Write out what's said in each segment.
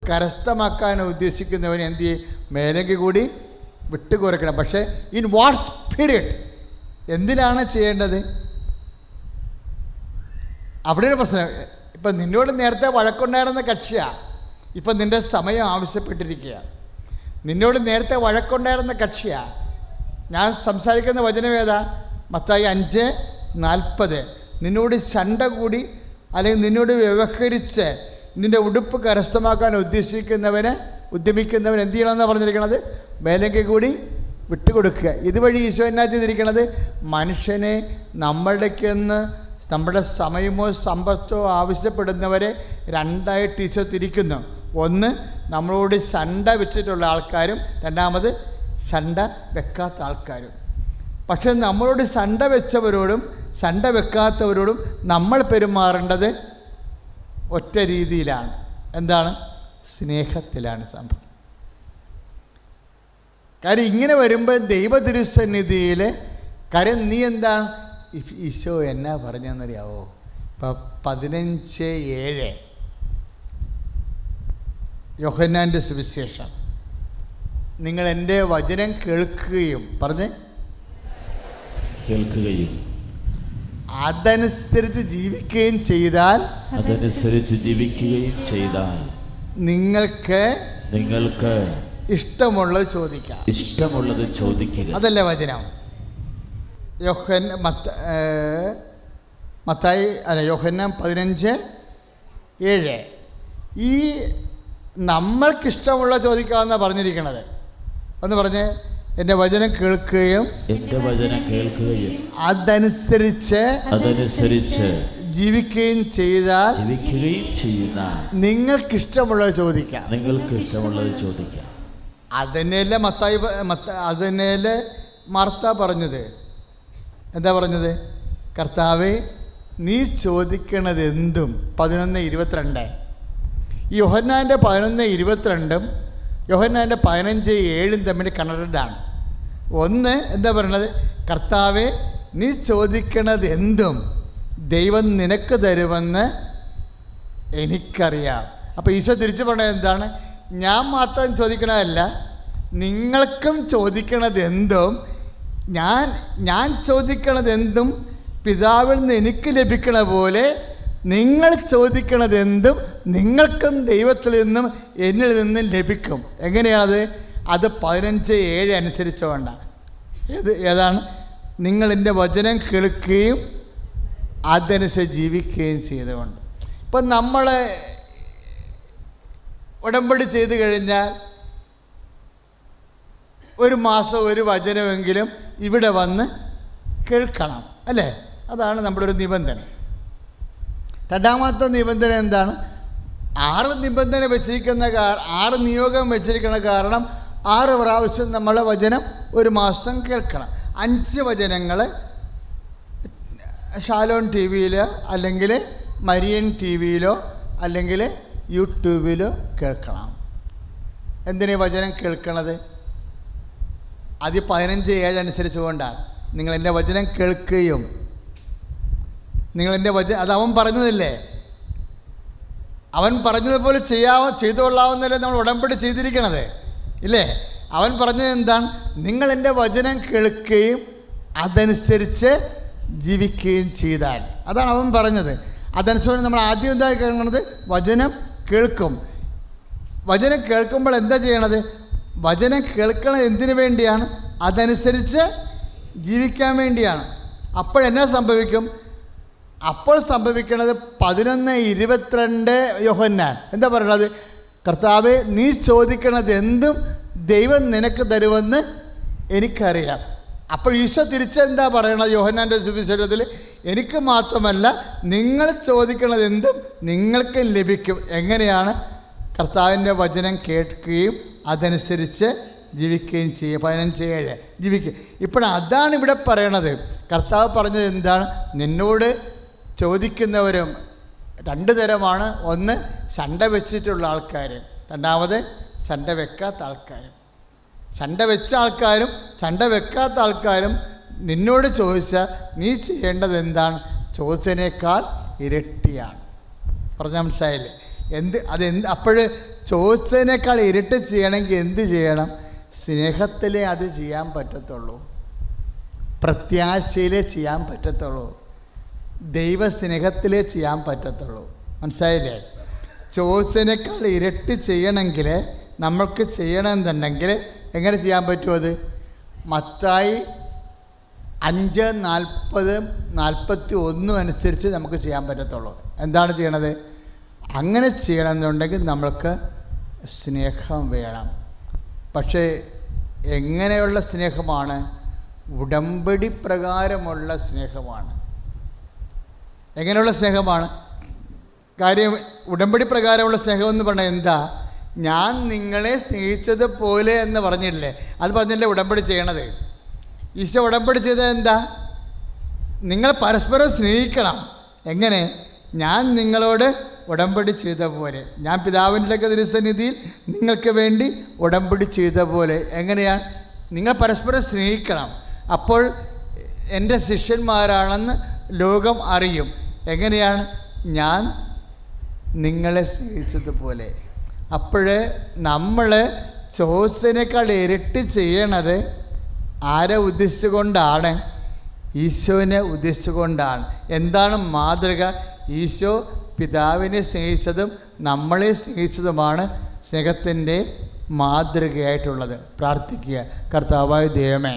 കരസ്ഥമാക്കാൻ ഉദ്ദേശിക്കുന്നവന് എന്ത് ചെയ്യും? മേലെങ്കിൽ കൂടി വിട്ടുകുറയ്ക്കണം. പക്ഷേ ഇൻ വാട്ട് സ്പിരിറ്റ്, എന്തിനാണ് ചെയ്യേണ്ടത്? അവിടെയാണ് പ്രശ്നം. ഇപ്പം നിന്നോട് നേരത്തെ വഴക്കുണ്ടായിരുന്ന കക്ഷിയാണ് ഇപ്പം നിൻ്റെ സമയം ആവശ്യപ്പെട്ടിരിക്കുക. നിന്നോട് നേരത്തെ വഴക്കുണ്ടായിരുന്ന കക്ഷിയാണ്. ഞാൻ സംസാരിക്കുന്ന വചനം ഏതാ? മത്തായി 5:40. നിന്നോട് ശണ്ട കൂടി അല്ലെങ്കിൽ നിന്നോട് വ്യവഹരിച്ച് നിൻ്റെ ഉടുപ്പ് കരസ്ഥമാക്കാൻ ഉദ്യമിക്കുന്നവൻ എന്ത് ചെയ്യണമെന്നാണ് പറഞ്ഞിരിക്കുന്നത്? മേലെങ്കിൽ കൂടി വിട്ടുകൊടുക്കുക. ഇതുവഴി ഈശോ എന്നാ ചെയ്തിരിക്കുന്നത്? മനുഷ്യനെ നമ്മളുടെക്കെന്ന് നമ്മുടെ സമയമോ സമ്പത്തോ ആവശ്യപ്പെടുന്നവരെ രണ്ടായിട്ട് ഈശോ തിരിക്കുന്നു. ഒന്ന്, നമ്മളോട് ശണ്ട വെച്ചിട്ടുള്ള ആൾക്കാരും, രണ്ടാമത് ശണ്ട വെക്കാത്ത ആൾക്കാരും. പക്ഷെ നമ്മളോട് ശണ്ട വെച്ചവരോടും ശണ്ട വെക്കാത്തവരോടും നമ്മൾ പെരുമാറേണ്ടത് ഒറ്റ രീതിയിലാണ്. എന്താണ്? സ്നേഹത്തിലാണ് സംഭവം. കാര്യം ഇങ്ങനെ വരുമ്പോൾ ദൈവ തിരുസന്നിധിയിൽ കാര്യം നീ എന്താണ് ഈശോ എന്നാ പറഞ്ഞെന്നറിയാവോ? ഇപ്പം 15:7 യോഹന്നാൻ്റെ സുവിശേഷം, നിങ്ങൾ എൻ്റെ വചനം കേൾക്കുകയും അതനുസരിച്ച് ജീവിക്കുകയും ചെയ്താൽ നിങ്ങൾക്ക് ഇഷ്ടമുള്ളത് ചോദിക്കുക. അതല്ലേ വചനം? യോഹന്നാൻ 15:7. ഈ നമ്മൾക്കിഷ്ടമുള്ള ചോദിക്കാമെന്നാണ് പറഞ്ഞിരിക്കണത്. ഒന്ന് പറഞ്ഞ്, എൻ്റെ വചനം കേൾക്കുകയും അതനുസരിച്ച് ജീവിക്കുകയും ചെയ്താൽ നിങ്ങൾക്കിഷ്ടമുള്ളത് ചോദിക്കാം. അതിനല്ലേ മാർത്ത പറഞ്ഞത്? എന്താ പറഞ്ഞത്? കർത്താവേ, നീ ചോദിക്കണത് എന്തും. 11:22. ഈ യോഹന്നാൻ്റെ 11:22 യോഹന്നാൻ്റെ 15:7 തമ്മിൽ കണക്റ്റഡാണ്. ഒന്ന് എന്താ പറയണത്? കർത്താവേ, നീ ചോദിക്കണത് എന്തും ദൈവം നിനക്ക് തരുമെന്ന് എനിക്കറിയാം. അപ്പോൾ ഈശോ തിരിച്ചു പറഞ്ഞത് എന്താണ്? ഞാൻ മാത്രം ചോദിക്കണതല്ല, നിങ്ങൾക്കും ചോദിക്കണത് എന്തും ഞാൻ ചോദിക്കണത് എന്തും പിതാവിൽ നിന്ന് എനിക്ക് ലഭിക്കണ പോലെ നിങ്ങൾ ചോദിക്കണത് എന്തും നിങ്ങൾക്കും ദൈവത്തിൽ നിന്നും എന്നിൽ നിന്നും ലഭിക്കും. എങ്ങനെയാണത്? അത് 15:7 അനുസരിച്ചുകൊണ്ട. ഏതാണ്? നിങ്ങൾ എൻ്റെ വചനം കേൾക്കുകയും അതനുസരിച്ച് ജീവിക്കുകയും ചെയ്തുകൊണ്ട്. ഇപ്പം നമ്മൾ ഉടമ്പടി ചെയ്ത് കഴിഞ്ഞാൽ ഒരു മാസം ഒരു വചനമെങ്കിലും ഇവിടെ വന്ന് കേൾക്കണം, അല്ലേ? അതാണ് നമ്മുടെ ഒരു നിബന്ധന. രണ്ടാമത്തെ നിബന്ധന എന്താണ്? 6 നിബന്ധന വെച്ചിരിക്കുന്ന 6 നിയോഗം വെച്ചിരിക്കുന്ന കാരണം 6 പ്രാവശ്യം നമ്മളെ വചനം ഒരു മാസം കേൾക്കണം. 5 വചനങ്ങൾ ഷാലോൺ TV-യിൽ അല്ലെങ്കിൽ മരിയൻ TV-യിലോ അല്ലെങ്കിൽ യൂട്യൂബിലോ കേൾക്കണം. എന്തിനാ വചനം കേൾക്കണത്? അത് 15:7 അനുസരിച്ച് കൊണ്ടാണ്. നിങ്ങളെൻ്റെ വചനം കേൾക്കുകയും നിങ്ങളെൻ്റെ വചനം, അത് അവൻ പറഞ്ഞതില്ലേ? അവൻ പറഞ്ഞതുപോലെ ചെയ്തുകൊള്ളാവുന്നല്ലേ നമ്മൾ ഉടമ്പടി ചെയ്തിരിക്കണത്, ഇല്ലേ? അവൻ പറഞ്ഞത് എന്താണ്? നിങ്ങളെൻ്റെ വചനം കേൾക്കുകയും അതനുസരിച്ച് ജീവിക്കുകയും ചെയ്താൽ. അതാണ് അവൻ പറഞ്ഞത്. അതനുസരിച്ച് നമ്മൾ ആദ്യം എന്താ കേൾക്കണത്? വചനം കേൾക്കും. വചനം കേൾക്കുമ്പോൾ എന്താ ചെയ്യണത്? വചനം കേൾക്കണത് എന്തിനു വേണ്ടിയാണ്? അതനുസരിച്ച് ജീവിക്കാൻ വേണ്ടിയാണ്. അപ്പോഴെന്നാ സംഭവിക്കും? അപ്പോൾ സംഭവിക്കുന്നത് 11:22 യോഹന്നാൻ എന്താ പറയണത്? കർത്താവേ, നീ ചോദിക്കണത് എന്തും ദൈവം നിനക്ക് തരുമെന്ന് എനിക്കറിയാം. അപ്പോൾ ഈശോ തിരിച്ചെന്താ പറയണത്? യോഹന്നാൻ്റെ സുവിശേഷത്തിൽ, എനിക്ക് മാത്രമല്ല നിങ്ങൾ ചോദിക്കണത് എന്തും നിങ്ങൾക്ക് ലഭിക്കും. എങ്ങനെയാണ്? കർത്താവിൻ്റെ വചനം കേൾക്കുകയും അതനുസരിച്ച് ജീവിക്കുകയും ചെയ്യും. 15:7 ജീവിക്കുക. ഇപ്പോഴതാണ് ഇവിടെ പറയണത്. കർത്താവ് പറഞ്ഞത് എന്താണ്? നിന്നോട് ചോദിക്കുന്നവരും 2 തരമാണ്. ഒന്ന്, ശണ്ട വെച്ചിട്ടുള്ള ആൾക്കാർ. രണ്ടാമത് ശണ്ട വെക്കാത്ത ആൾക്കാരും. ശണ്ട വെച്ച ആൾക്കാരും ശണ്ട വെക്കാത്ത ആൾക്കാരും നിന്നോട് ചോദിച്ചാൽ നീ ചെയ്യേണ്ടത് എന്താണ്? ചോദിച്ചതിനേക്കാൾ ഇരട്ടിയാണ്. പറഞ്ഞ മനസ്സിലായില്ലേ? അപ്പോഴ് ചോദിച്ചതിനേക്കാൾ ഇരട്ടി ചെയ്യണമെങ്കിൽ എന്ത് ചെയ്യണം? സ്നേഹത്തിലേ അത് ചെയ്യാൻ പറ്റത്തുള്ളൂ, പ്രത്യാശയിലേ ചെയ്യാൻ പറ്റത്തുള്ളൂ, ദൈവസ്നേഹത്തിലേ ചെയ്യാൻ പറ്റത്തുള്ളൂ. മനസ്സിലായില്ലേ? ചോദിച്ചതിനേക്കാൾ ഇരട്ടി ചെയ്യണമെങ്കിൽ നമ്മൾക്ക് ചെയ്യണമെന്നുണ്ടെങ്കിൽ എങ്ങനെ ചെയ്യാൻ പറ്റുമോ? അത് മത്തായി 5:40-41 അനുസരിച്ച് നമുക്ക് ചെയ്യാൻ പറ്റത്തുള്ളൂ. എന്താണ് ചെയ്യണത്? അങ്ങനെ ചെയ്യണമെന്നുണ്ടെങ്കിൽ നമ്മൾക്ക് സ്നേഹം വേണം. പക്ഷേ എങ്ങനെയുള്ള സ്നേഹമാണ്? ഉടമ്പടി പ്രകാരമുള്ള സ്നേഹമാണ്. എങ്ങനെയുള്ള സ്നേഹമാണ്? കാര്യം ഉടമ്പടി പ്രകാരമുള്ള സ്നേഹം എന്ന് പറഞ്ഞാൽ എന്താ? ഞാൻ നിങ്ങളെ സ്നേഹിച്ചതുപോലെ എന്ന് പറഞ്ഞില്ലേ? അത് പറഞ്ഞില്ലേ ഉടമ്പടി ചെയ്യണത്. ഈശോ ഉടമ്പടി ചെയ്തത് എന്താ? നിങ്ങൾ പരസ്പരം സ്നേഹിക്കണം. എങ്ങനെ? ഞാൻ നിങ്ങളോട് ഉടമ്പടി ചെയ്ത പോലെ, ഞാൻ പിതാവിൻ്റെ തിരുസന്നിധിയിൽ നിങ്ങൾക്ക് വേണ്ടി ഉടമ്പടി ചെയ്ത പോലെ. എങ്ങനെയാണ്? നിങ്ങൾ പരസ്പരം സ്നേഹിക്കണം. അപ്പോൾ എൻ്റെ ശിഷ്യന്മാരാണെന്ന് ലോകം അറിയും. എങ്ങനെയാണ്? ഞാൻ നിങ്ങളെ സ്നേഹിച്ചതുപോലെ. അപ്പോൾ നമ്മൾ ചോദിച്ചതിനേക്കാൾ ഇരട്ടി ചെയ്യണത് ആരെ ഉദ്ദേശിച്ചുകൊണ്ടാണ്? ഈശോനെ ഉദ്ദേശിച്ചുകൊണ്ടാണ്. എന്താണ് മാതൃക? ഈശോ പിതാവിനെ സ്നേഹിച്ചതും നമ്മളെ സ്നേഹിച്ചതുമാണ് സ്നേഹത്തിൻ്റെ മാതൃകയായിട്ടുള്ളത്. പ്രാർത്ഥിക്കുക. കർത്താവായ ദൈവമേ,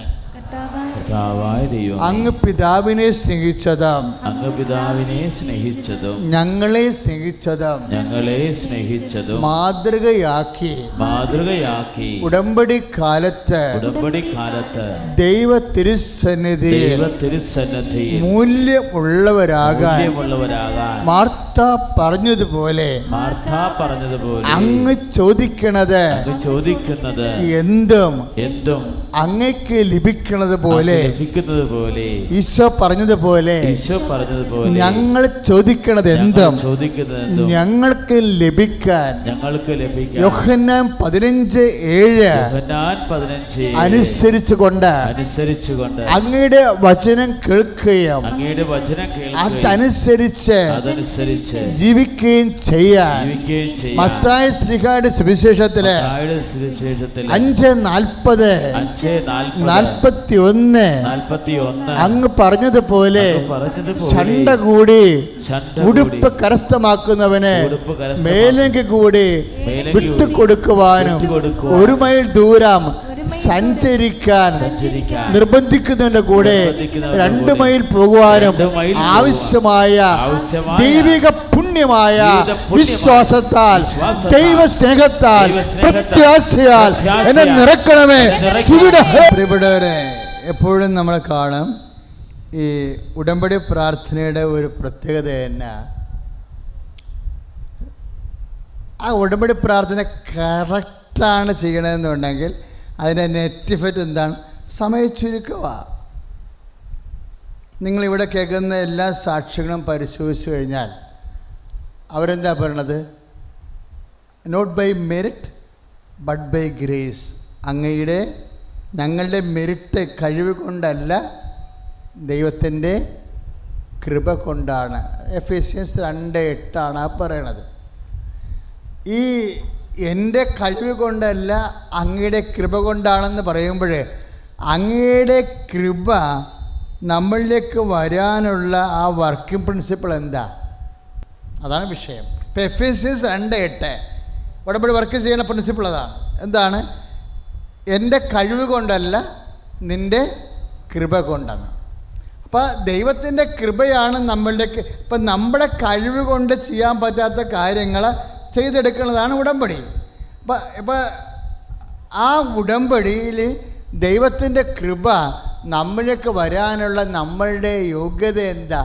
അങ്ങ് പിതാവിനെ സ്നേഹിച്ചതും ഞങ്ങളെ സ്നേഹിച്ചതും മാതൃകയാക്കി ഉടമ്പടി കാലത്ത് ദൈവ തിരുസന്നിധിയിൽ മൂല്യമുള്ളവരാകാൻ മാർത്ത പറഞ്ഞതുപോലെ അങ്ങ് ചോദിക്കുന്നത് എന്തും അങ്ങേക്ക് ലഭിക്കുന്നത് പോലെ ഈശോ പറഞ്ഞതുപോലെ ഞങ്ങൾ ചോദിക്കുന്നത് എന്തും ഞങ്ങൾക്ക് ലഭിക്കാൻ യോഹന്നാൻ 15:7 അനുസരിച്ചുകൊണ്ട് അങ്ങയുടെ വചനം കേൾക്കുകയും അതനുസരിച്ച് ജീവിക്കുകയും ചെയ്യാൻ മത്തായി ശ്ലീഹായുടെ സുവിശേഷത്തില് 5:40-41 അങ്ങ് പറഞ്ഞതുപോലെ ചണ്ട കൂടി ഉടുപ്പ് കരസ്ഥമാക്കുന്നവന് മേലേക്ക് കൂടി വിട്ടുകൊടുക്കുവാനും 1 മൈൽ ദൂരം സഞ്ചരിക്കാൻ നിർബന്ധിക്കുന്നതിന്റെ കൂടെ 2 മൈൽ പോകുവാനും ആവശ്യമായ ദൈവിക പുണ്യമായ വിശ്വാസത്താൽ ദൈവ സ്നേഹത്താൽ പ്രത്യാശയാൽ എന്നെ നിറക്കണമേ. പ്രിയപ്പെട്ടവരെ, എപ്പോഴും നമ്മൾ കാണും ഈ ഉടമ്പടി പ്രാർത്ഥനയുടെ ഒരു പ്രത്യേകത തന്നെ, ആ ഉടമ്പടി പ്രാർത്ഥന കറക്റ്റാണ് ചെയ്യണമെന്നുണ്ടെങ്കിൽ അതിൻ്റെ നെറ്റ് ഇഫക്റ്റ് എന്താണ്? സമയച്ചുരുക്കുക. നിങ്ങളിവിടെ കേൾക്കുന്ന എല്ലാ സാക്ഷികളും പരിശോധിച്ച് കഴിഞ്ഞാൽ അവരെന്താ പറയണത്? Not by merit but by grace. ഞങ്ങളുടെ മെറിറ്റ് കഴിവ് കൊണ്ടല്ല, ദൈവത്തിൻ്റെ കൃപ കൊണ്ടാണ്. എഫേസ്യൻസ് 2:8 ആ പറയണത്. ഈ എൻ്റെ കഴിവ് കൊണ്ടല്ല, അങ്ങയുടെ കൃപ കൊണ്ടാണെന്ന് പറയുമ്പോൾ അങ്ങയുടെ കൃപ നമ്മളിലേക്ക് വരാനുള്ള ആ വർക്കിംഗ് പ്രിൻസിപ്പിൾ എന്താ? അതാണ് വിഷയം. ഇപ്പോൾ എഫേസ്യൻസ് 2:8 ഉടമ്പടി വർക്ക് ചെയ്യുന്ന പ്രിൻസിപ്പിൾ അതാണ്. എന്താണ്? എൻ്റെ കഴിവ് കൊണ്ടല്ല, നിൻ്റെ കൃപ കൊണ്ടെന്ന്. അപ്പോൾ ദൈവത്തിൻ്റെ കൃപയാണ് നമ്മളിലേക്ക്. ഇപ്പം നമ്മുടെ കഴിവ് കൊണ്ട് ചെയ്യാൻ പറ്റാത്ത കാര്യങ്ങൾ ചെയ്തെടുക്കുന്നതാണ് ഉടമ്പടി. ഇപ്പം ആ ഉടമ്പടിയിൽ ദൈവത്തിൻ്റെ കൃപ നമ്മളിലേക്ക് വരാനുള്ള നമ്മളുടെ യോഗ്യത എന്താ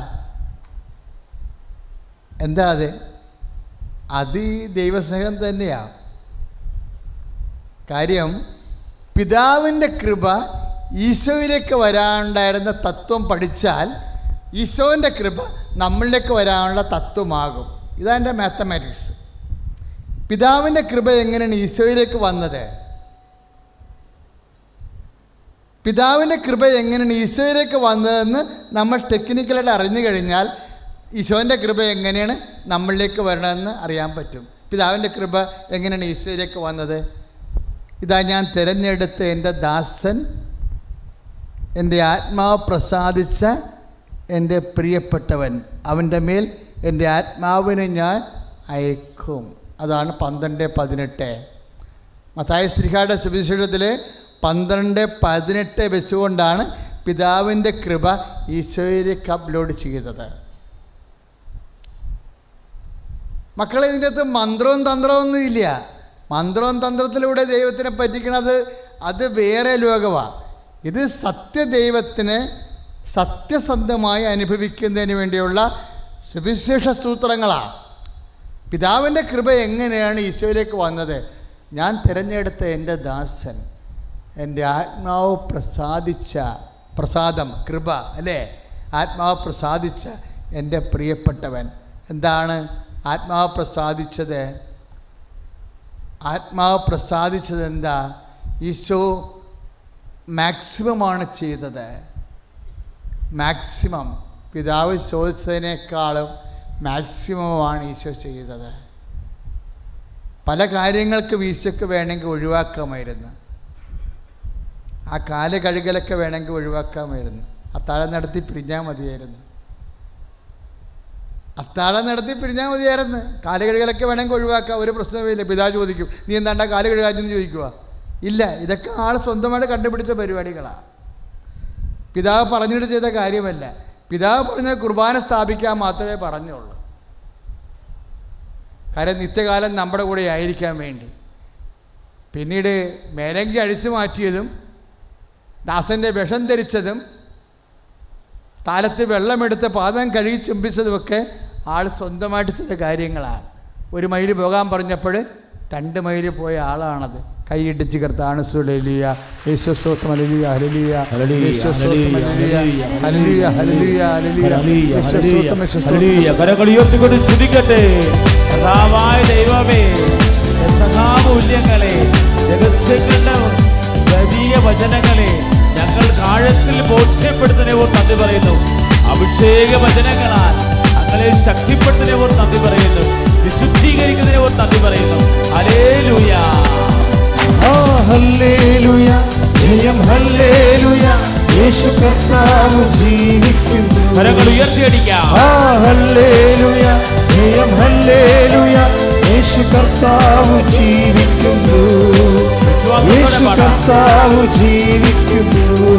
അത് ഈ ദൈവസ്നേഹം തന്നെയാണ്. കാര്യം പിതാവിൻ്റെ കൃപ ഈശോയിലേക്ക് വരാനുണ്ടായിരുന്ന തത്വം പഠിച്ചാൽ ഈശോൻ്റെ കൃപ നമ്മളിലേക്ക് വരാനുള്ള തത്വമാകും. ഇതാൻ്റെ മാത്തമാറ്റിക്സ്. പിതാവിൻ്റെ കൃപ എങ്ങനെയാണ് ഈശോയിലേക്ക് വന്നത്? പിതാവിൻ്റെ കൃപ എങ്ങനെയാണ് ഈശോയിലേക്ക് വന്നതെന്ന് നമ്മൾ ടെക്നിക്കലായിട്ട് അറിഞ്ഞു കഴിഞ്ഞാൽ ഈശോൻ്റെ കൃപ എങ്ങനെയാണ് നമ്മളിലേക്ക് വരണമെന്ന് അറിയാൻ പറ്റും. പിതാവിൻ്റെ കൃപ എങ്ങനെയാണ് ഈശോയിലേക്ക് വന്നത്? ഇതാ ഞാൻ തിരഞ്ഞെടുത്ത എൻ്റെ ദാസൻ, എൻ്റെ ആത്മാവ് പ്രസാദിച്ച എൻ്റെ പ്രിയപ്പെട്ടവൻ, അവൻ്റെ മേൽ എൻ്റെ ആത്മാവിനെ ഞാൻ അയക്കും. അതാണ് 12:18. മത്തായി ശ്ലീഹായുടെ സുവിശേഷത്തിൽ 12:18 വെച്ചുകൊണ്ടാണ് പിതാവിൻ്റെ കൃപ ഈശോയിലേക്ക് അപ്ലോഡ് ചെയ്തത്. മക്കളെ, ഇതിൻ്റെ അകത്ത് മന്ത്രവും തന്ത്രവും ഒന്നും ഇല്ല. മന്ത്രവും തന്ത്രത്തിലൂടെ ദൈവത്തിനെ പറ്റിക്കണത് അത് വേറെ ലോകമാണ്. ഇത് സത്യദൈവത്തിനെ സത്യസന്ധമായി അനുഭവിക്കുന്നതിന് വേണ്ടിയുള്ള സുവിശേഷ സൂത്രങ്ങളാണ്. പിതാവിൻ്റെ കൃപ എങ്ങനെയാണ് ഈശോയിലേക്ക് വന്നത്? ഞാൻ തിരഞ്ഞെടുത്ത എൻ്റെ ദാസൻ, എൻ്റെ ആത്മാവ് പ്രസാദിച്ച, പ്രസാദം കൃപ അല്ലേ, ആത്മാവ് പ്രസാദിച്ച എൻ്റെ പ്രിയപ്പെട്ടവൻ. എന്താണ് ആത്മാവ് പ്രസാദിച്ചത്? ആത്മാവ് പ്രസാദിച്ചത് എന്താ? ഈശോ മാക്സിമമാണ് ചെയ്തത്. മാക്സിമം, പിതാവ് ചോദിച്ചതിനേക്കാളും മാക്സിമമാണ് ഈശോ ചെയ്തത്. പല കാര്യങ്ങൾക്കും ഈശോയ്ക്ക് വേണമെങ്കിൽ ഒഴിവാക്കാമായിരുന്നു. ആ കാല് കഴുകലൊക്കെ വേണമെങ്കിൽ ഒഴിവാക്കാമായിരുന്നു. അത്താഴം നടത്തി പിരിഞ്ഞാൽ മതിയായിരുന്നു. അത്താഴം നടത്തി പിരിഞ്ഞാൽ മതിയായിരുന്നു. കാല് കഴുകലൊക്കെ വേണമെങ്കിൽ ഒഴിവാക്കാം, ഒരു പ്രശ്നവുമില്ല. പിതാവ് ചോദിക്കും, നീ എന്താണ്ടാ കാല് കഴുകാഞ്ഞെന്ന് ചോദിക്കുക? ഇല്ല, ഇതൊക്കെ ആൾ സ്വന്തമായിട്ട് കണ്ടുപിടിച്ച പരിപാടികളാണ്. പിതാവ് പറഞ്ഞിട്ട് ചെയ്ത കാര്യമല്ല. പിതാവ് പറഞ്ഞ കുർബാന സ്ഥാപിക്കാൻ മാത്രമേ പറഞ്ഞുള്ളൂ. കാര്യം നിത്യകാലം നമ്മുടെ കൂടെ ആയിരിക്കാൻ വേണ്ടി. പിന്നീട് മേലങ്കി അഴിച്ചു മാറ്റിയതും ദാസൻ്റെ വിഷം ധരിച്ചതും താലത്ത് വെള്ളമെടുത്ത് പാദം കഴുകി ചുംബിച്ചതുമൊക്കെ ആൾ സ്വന്തമായിട്ട് ചെയ്ത കാര്യങ്ങളാണ്. 1 മൈൽ പോകാൻ പറഞ്ഞപ്പോൾ 2 മൈൽ പോയ ആളാണത്. കൈയിടിച്ച് കർത്താണ് സുലേലിയ യേശുസ്തോത്രം ഹല്ലേലൂയ ഹല്ലേലൂയ യേശുസ്തോത്രം ഹല്ലേലൂയ ഹല്ലേലൂയ ഹല്ലേലൂയ ഹല്ലേലൂയ യേശുസ്തോത്രം ഹല്ലേലൂയ. കരങ്ങൾ ഉയർത്തിക്കൊണ്ട് സ്തുതിക്കട്ടെ. കർത്താവായ ദൈവമേ, സദാമൂല്യങ്ങളെ, രഹസ്യങ്ങളുടെ വലിയ വചനങ്ങളെ ഞങ്ങൾ ആഴത്തിൽ ബോധ്യപ്പെടുത്തുന്നവർ നന്ദി പറയുന്നു. അഭിഷേക വചനങ്ങളാൽ ഞങ്ങളെ ശക്തിപ്പെടുത്തുന്നവർ നന്ദി പറയുന്നു. വിശുദ്ധീകരിക്കുന്നവർ നന്ദി പറയുന്നു. ഹല്ലേലൂയ, ഹല്ലേലൂയ, ജയം ഹല്ലേലൂയ, യേശു കർത്താവ് ജീവിക്കുന്നു. കരങ്ങൾ ഉയർത്തിയടിക്കാം. ഹല്ലേലൂയ, ജയം ഹല്ലേലൂയ, യേശു കർത്താവ് ജീവിക്കുന്നു. യേശു കർത്താവ് ജീവിക്കുന്നു.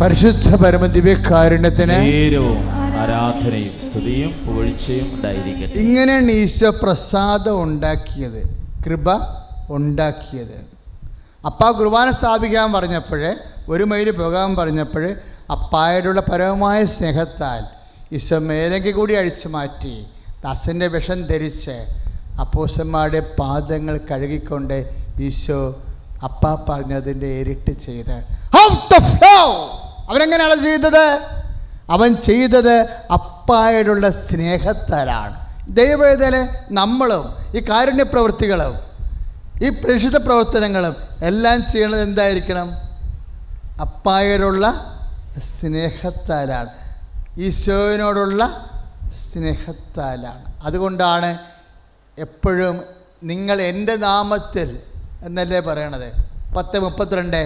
പരിശുദ്ധ പരമദിവ്യകാരുണ്യത്തിന് ആരാധനയും സ്തുതിയും പുകഴ്ചയും ഉണ്ടായിരിക്കട്ടെ. ഇങ്ങനെയാണ് ഈശോ പ്രസാദം ഉണ്ടാക്കിയത്, കൃപ ഉണ്ടാക്കിയത്. അപ്പ കുർബാന സ്ഥാപിക്കാൻ പറഞ്ഞപ്പോൾ, 1 മൈൽ പോകാൻ പറഞ്ഞപ്പോൾ, അപ്പായോടുള്ള പരമമായ സ്നേഹത്താൽ ഈശോ മേലങ്കി കൂടി അഴിച്ചു മാറ്റി ദാസൻ്റെ വിഷം ധരിച്ച് അപ്പോസ്തലന്മാരുടെ പാദങ്ങൾ കഴുകിക്കൊണ്ട് ഈശോ അപ്പ പറഞ്ഞതിൻ്റെ ഇരട്ടി ചെയ്ത് അവനെങ്ങനെയാണ് ചെയ്തത്? അവൻ ചെയ്തത് അപ്പായോടുള്ള സ്നേഹത്താലാണ്. ദൈവവേദന നമ്മളും ഈ കാരുണ്യ പ്രവൃത്തികളും ഈ പ്രേക്ഷിത പ്രവർത്തനങ്ങളും എല്ലാം ചെയ്യണത് എന്തായിരിക്കണം? അപ്പായോടുള്ള സ്നേഹത്താലാണ്, ഈശോവിനോടുള്ള സ്നേഹത്താലാണ്. അതുകൊണ്ടാണ് എപ്പോഴും നിങ്ങൾ എൻ്റെ നാമത്തിൽ എന്നല്ലേ പറയണത്. 10:32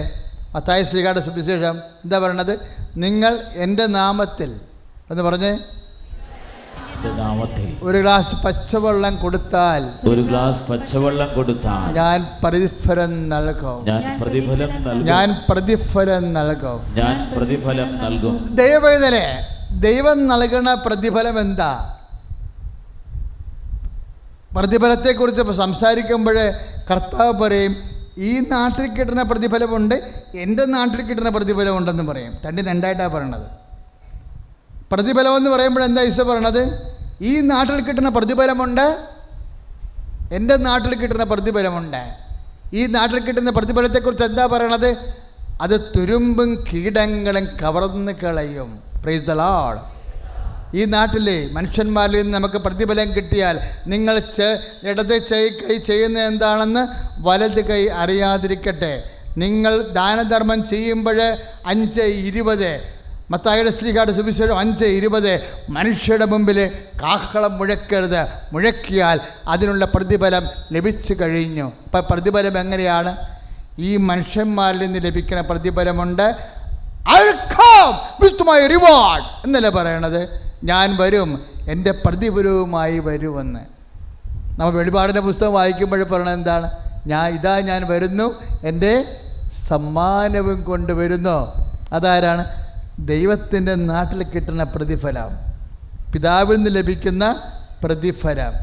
മത്തായി ശ്ലീഹായുടെ സുവിശേഷം എന്താ പറയണത്? നിങ്ങൾ എൻ്റെ നാമത്തിൽ എന്ന് പറഞ്ഞ് ഒരു ഗ്ലാസ് പച്ചവെള്ളം കൊടുത്താൽ, ഒരു ഗ്ലാസ് പച്ചവെള്ളം കൊടുത്താൽ ഞാൻ പ്രതിഫലം നൽകും. ഞാൻ പ്രതിഫലം നൽകും. ദൈവവേദനെ ദൈവം നൽകണ പ്രതിഫലം എന്താ? പ്രതിഫലത്തെക്കുറിച്ച് സംസാരിക്കുമ്പോൾ കർത്താവ് പറയും, ഈ നാട്ടിൽ കിട്ടുന്ന പ്രതിഫലമുണ്ട്, എൻ്റെ നാട്ടിൽ കിട്ടുന്ന പ്രതിഫലമുണ്ടെന്ന് പറയും. രണ്ടായിട്ടാണ് പറയണത്. പ്രതിഫലം എന്ന് പറയുമ്പോൾ എന്താ ഈശോ പറയണത്? ഈ നാട്ടിൽ കിട്ടുന്ന പ്രതിഫലമുണ്ട്, എൻ്റെ നാട്ടിൽ കിട്ടുന്ന പ്രതിഫലമുണ്ട്. ഈ നാട്ടിൽ കിട്ടുന്ന പ്രതിഫലത്തെക്കുറിച്ച് എന്താ പറയണത്? അത് തുരുമ്പും കീടങ്ങളും കവർന്ന് കളയും. Praise the Lord. ഈ നാട്ടിലെ മനുഷ്യന്മാരിൽ നിന്ന് നമുക്ക് പ്രതിഫലം കിട്ടിയാൽ, നിങ്ങൾ ഇടത് കൈ ചെയ്യുന്നത് എന്താണെന്ന് വലത് കൈ അറിയാതിരിക്കട്ടെ. നിങ്ങൾ ദാനധർമ്മം ചെയ്യുമ്പോൾ 5, 20, മത്തായിയുടെ ശ്ലീഹായുടെ സുവിശേഷം 5:20 മനുഷ്യരുടെ മുമ്പിൽ കാഹളം മുഴക്കരുത്, മുഴക്കിയാൽ അതിനുള്ള പ്രതിഫലം ലഭിച്ചു കഴിഞ്ഞു. ഇപ്പം പ്രതിഫലം എങ്ങനെയാണ്? ഈ മനുഷ്യന്മാരിൽ നിന്ന് ലഭിക്കുന്ന പ്രതിഫലമുണ്ട്. I will come with my reward എന്നല്ലേ പറയണത്. ഞാൻ വരും, എൻ്റെ പ്രതിഫലവുമായി വരുമെന്ന്. നമ്മൾ വെളിപാടിൻ്റെ പുസ്തകം വായിക്കുമ്പോൾ പറയണത് എന്താണ്? ഞാൻ വരുന്നു, എൻ്റെ സമ്മാനവും കൊണ്ടുവരുന്നു. അതാരാണ്? ദൈവത്തിൻ്റെ നാട്ടിൽ കിട്ടുന്ന പ്രതിഫലം, പിതാവിൽ നിന്ന് ലഭിക്കുന്ന പ്രതിഫലം.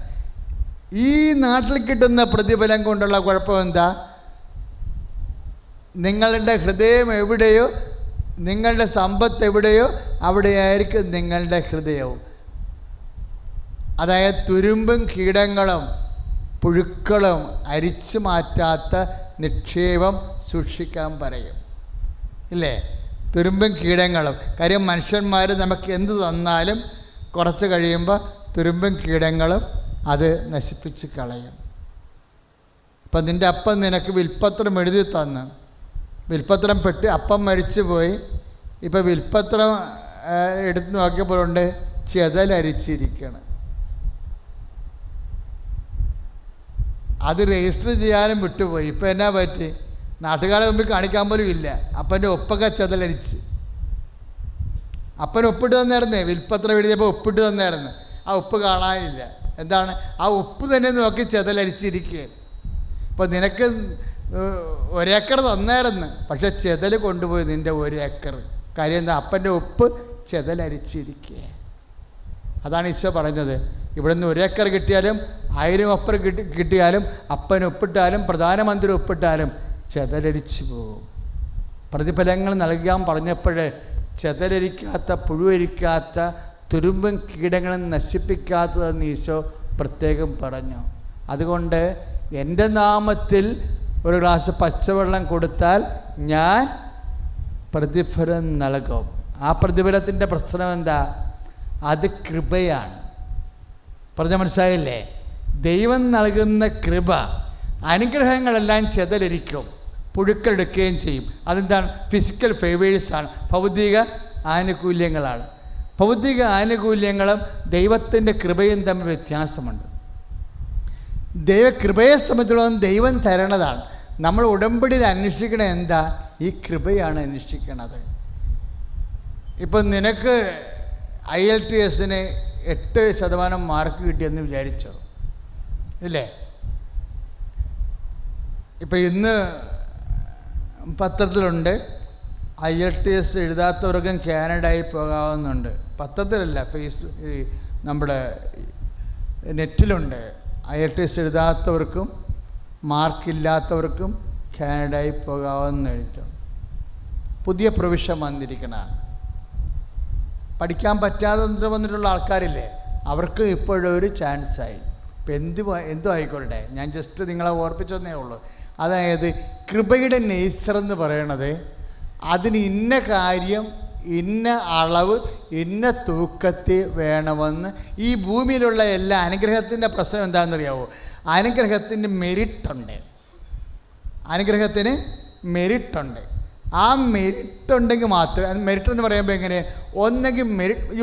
ഈ നാട്ടിൽ കിട്ടുന്ന പ്രതിഫലം കൊണ്ടുള്ള കുഴപ്പം എന്താ? നിങ്ങളുടെ ഹൃദയം എവിടെയോ, നിങ്ങളുടെ സമ്പത്ത് എവിടെയോ അവിടെയായിരിക്കും നിങ്ങളുടെ ഹൃദയവും. അതായത് തുരുമ്പും കീടങ്ങളും പുഴുക്കളും അരിച്ചു മാറ്റാത്ത നിക്ഷേപം സൂക്ഷിക്കാൻ പറയും, ഇല്ലേ? തുരുമ്പും കീടങ്ങളും. കാര്യം മനുഷ്യന്മാർ നമുക്ക് എന്ത് തന്നാലും കുറച്ച് കഴിയുമ്പോൾ തുരുമ്പും കീടങ്ങളും അത് നശിപ്പിച്ച് കളയും. ഇപ്പം നിൻ്റെ അപ്പം നിനക്ക് വിൽപ്പത്രം എഴുതി തന്നു, വിൽപ്പത്രം പെട്ട് അപ്പം മരിച്ചു പോയി. ഇപ്പം വിൽപ്പത്രം എടുത്ത് നോക്കിയപ്പോഴുണ്ട് ചെതലരിച്ചിരിക്കണം. അത് രജിസ്റ്റർ ചെയ്യാനും വിട്ടുപോയി. ഇപ്പം എന്നാ പറ്റി? നാട്ടുകാരെ മുമ്പിൽ കാണിക്കാൻ പോലും ഇല്ല. അപ്പൻ്റെ ഒപ്പൊക്കെ ചെതലരിച്ച്. അപ്പൻ ഒപ്പിട്ട് തന്നായിരുന്നേ, വിൽപ്പത്രം എഴുതിയപ്പോൾ ഒപ്പിട്ട് തന്നായിരുന്നു. ആ ഒപ്പ് കാണാനില്ല. എന്താണ്? ആ ഒപ്പ് തന്നെ നോക്കി ചെതലരിച്ചിരിക്കുകയാണ്. ഇപ്പം നിനക്ക് 1 ഏക്കർ തന്നായിരുന്നു, പക്ഷെ ചെതൽ കൊണ്ടുപോയി നിൻ്റെ 1 ഏക്കർ. കാര്യം എന്താ? അപ്പൻ്റെ ഒപ്പ് ചെതലരിച്ചിരിക്കുക. അതാണ് ഈശോ പറഞ്ഞത്. ഇവിടെ നിന്ന് 1 ഏക്കർ കിട്ടിയാലും 1000 ഏക്കർ കിട്ടിയാലും അപ്പൻ ഒപ്പിട്ടാലും പ്രധാനമന്ത്രി ഒപ്പിട്ടാലും ചെതലരിച്ചു പോകും. പ്രതിഫലങ്ങൾ നൽകാൻ പറഞ്ഞപ്പോൾ ചെതലരിക്കാത്ത, പുഴുവരിക്കാത്ത, തുരുമ്പും കീടങ്ങളും നശിപ്പിക്കാത്തതെന്ന് ഈശോ പ്രത്യേകം പറഞ്ഞു. അതുകൊണ്ട് എൻ്റെ നാമത്തിൽ 1 ഗ്ലാസ് പച്ചവെള്ളം കൊടുത്താൽ ഞാൻ പ്രതിഫലം നൽകും. ആ പ്രതിഫലത്തിൻ്റെ പ്രശ്നം എന്താ? അത് കൃപയാണ്. പറഞ്ഞ മനസ്സിലായില്ലേ? ദൈവം നൽകുന്ന കൃപ, അനുഗ്രഹങ്ങളെല്ലാം ചെതലരിക്കും, പുഴുക്കളെടുക്കുകയും ചെയ്യും. അതെന്താണ്? ഫിസിക്കൽ ഫേവേഴ്സാണ്, ഭൗതിക ആനുകൂല്യങ്ങളാണ്. ഭൗതിക ആനുകൂല്യങ്ങളും ദൈവത്തിൻ്റെ കൃപയും തമ്മിൽ വ്യത്യാസമുണ്ട്. കൃപയെ സംബന്ധിച്ചിടത്തോളം ദൈവം തരണതാണ്. നമ്മൾ ഉടമ്പടിയിൽ അന്വേഷിക്കണത് എന്താ? ഈ കൃപയാണ് അന്വേഷിക്കണത്. ഇപ്പം നിനക്ക് IELTS-ന് 8% മാർക്ക് കിട്ടിയെന്ന് വിചാരിച്ചോ, ഇല്ലേ? ഇപ്പം ഇന്ന് പത്രത്തിലുണ്ട്, IELTS എഴുതാത്തവർക്കും കാനഡയിൽ പോകാവുന്നുണ്ട്. പത്രത്തിലല്ല, നമ്മുടെ നെറ്റിലുണ്ട്. IELTS എഴുതാത്തവർക്കും മാർക്കില്ലാത്തവർക്കും കാനഡയിൽ പോകാമെന്ന് എഴുതിയിട്ടുണ്ട്. പുതിയ പ്രൊവിഷൻ വന്നിരിക്കണതാണ്. പഠിക്കാൻ പറ്റാതെ വന്നിട്ടുള്ള ആൾക്കാരില്ലേ, അവർക്ക് ഇപ്പോഴൊരു ചാൻസായി. ഇപ്പം എന്തും ആയിക്കോട്ടെ, ഞാൻ ജസ്റ്റ് നിങ്ങളെ ഓർപ്പിച്ചെന്നേ ഉള്ളൂ. അതായത് കൃപയുടെ നേച്ചർ എന്ന് പറയണത് അതിന് ഇന്ന കാര്യം, ഇന്ന അളവ്, ഇന്ന തൂക്കത്തിൽ വേണമെന്ന്. ഈ ഭൂമിയിലുള്ള എല്ലാ അനുഗ്രഹത്തിൻ്റെ പ്രശ്നം എന്താണെന്നറിയാവോ? അനുഗ്രഹത്തിന് മെരിട്ടുണ്ട്. അനുഗ്രഹത്തിന് മെരിട്ടുണ്ട്. ആ മെരിറ്റ് ഉണ്ടെങ്കിൽ മാത്രമേ, മെരിറ്റ് എന്ന് പറയുമ്പോൾ എങ്ങനെ? ഒന്നെങ്കിൽ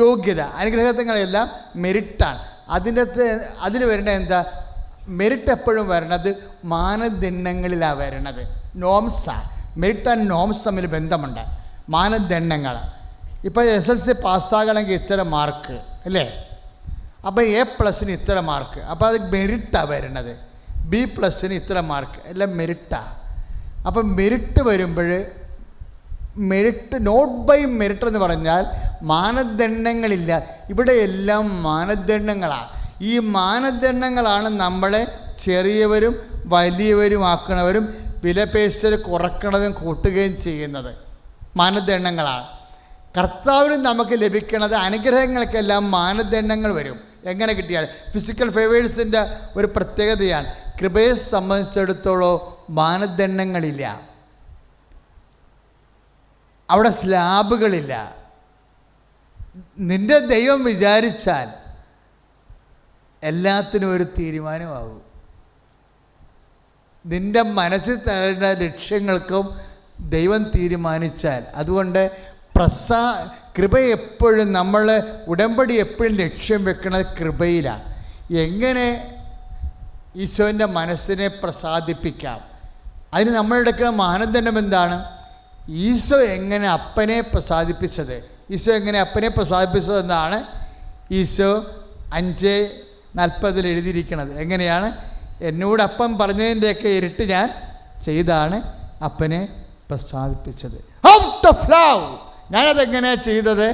യോഗ്യത. അനുഗ്രഹങ്ങളെല്ലാം മെരിറ്റാണ്. അതിന് വരേണ്ടത് എന്താ? മെരിറ്റ് എപ്പോഴും വരണത് മാനദണ്ഡങ്ങളിലാണ് വരണത്. നോംസാണ്. മെരിറ്റ് ആൻഡ് നോംസ് തമ്മിൽ ബന്ധമുണ്ട്. മാനദണ്ഡങ്ങൾ. ഇപ്പോൾ SSLC പാസ്സാകണമെങ്കിൽ ഇത്ര മാർക്ക് അല്ലേ? അപ്പോൾ A+ ഇത്ര മാർക്ക്, അപ്പോൾ അത് മെരിറ്റാണ് വരണത്. B+ ഇത്ര മാർക്ക്, എല്ലാം മെരിറ്റാണ്. അപ്പം മെരിറ്റ് വരുമ്പോൾ, മെരിറ്റ് നോട്ട് ബൈ മെരിറ്റ് എന്ന് പറഞ്ഞാൽ മാനദണ്ഡങ്ങളില്ല. ഇവിടെ എല്ലാം മാനദണ്ഡങ്ങളാണ്. ഈ മാനദണ്ഡങ്ങളാണ് നമ്മളെ ചെറിയവരും വലിയവരുമാക്കണവരും വിലപേശൽ കുറക്കണതും കൂട്ടുകയും ചെയ്യുന്നത്. മാനദണ്ഡങ്ങളാണ്. കർത്താവിന് നമുക്ക് ലഭിക്കുന്നത് അനുഗ്രഹങ്ങൾക്കെല്ലാം മാനദണ്ഡങ്ങൾ വരും. എങ്ങനെ കിട്ടിയാൽ? ഫിസിക്കൽ ഫേവേഴ്സിൻ്റെ ഒരു പ്രത്യേകതയാണ്. കൃപയെ സംബന്ധിച്ചിടത്തോളം മാനദണ്ഡങ്ങളില്ല. അവിടെ സ്ലാബുകളില്ല. നിന്റെ ദൈവം വിചാരിച്ചാൽ എല്ലാത്തിനും ഒരു തീരുമാനമാകും. നിന്റെ മനസ്സിൽ തരുന്ന ലക്ഷ്യങ്ങൾക്കും ദൈവം തീരുമാനിച്ചാൽ. അതുകൊണ്ട് കൃപ എപ്പോഴും നമ്മൾ ഉടമ്പടി എപ്പോഴും ലക്ഷ്യം വെക്കുന്നത് കൃപയിലാണ്. എങ്ങനെ ഈശോൻ്റെ മനസ്സിനെ പ്രസാദിപ്പിക്കാം, അതിന് നമ്മളെടുക്കുന്ന മാനദണ്ഡം എന്താണ്? ഈശോ എങ്ങനെ അപ്പനെ പ്രസാദിപ്പിച്ചത്, ഈശോ എങ്ങനെ അപ്പനെ പ്രസാദിപ്പിച്ചതെന്നാണ് ഈശോ 5:40 എഴുതിയിരിക്കുന്നത്. എങ്ങനെയാണ്? എന്നോട് അപ്പം പറഞ്ഞതിൻ്റെയൊക്കെ ഇരട്ടി ഞാൻ ചെയ്താണ് അപ്പനെ പ്രസാദിപ്പിച്ചത്. Out of love. ഞാനതെങ്ങനെയാണ് ചെയ്തത്?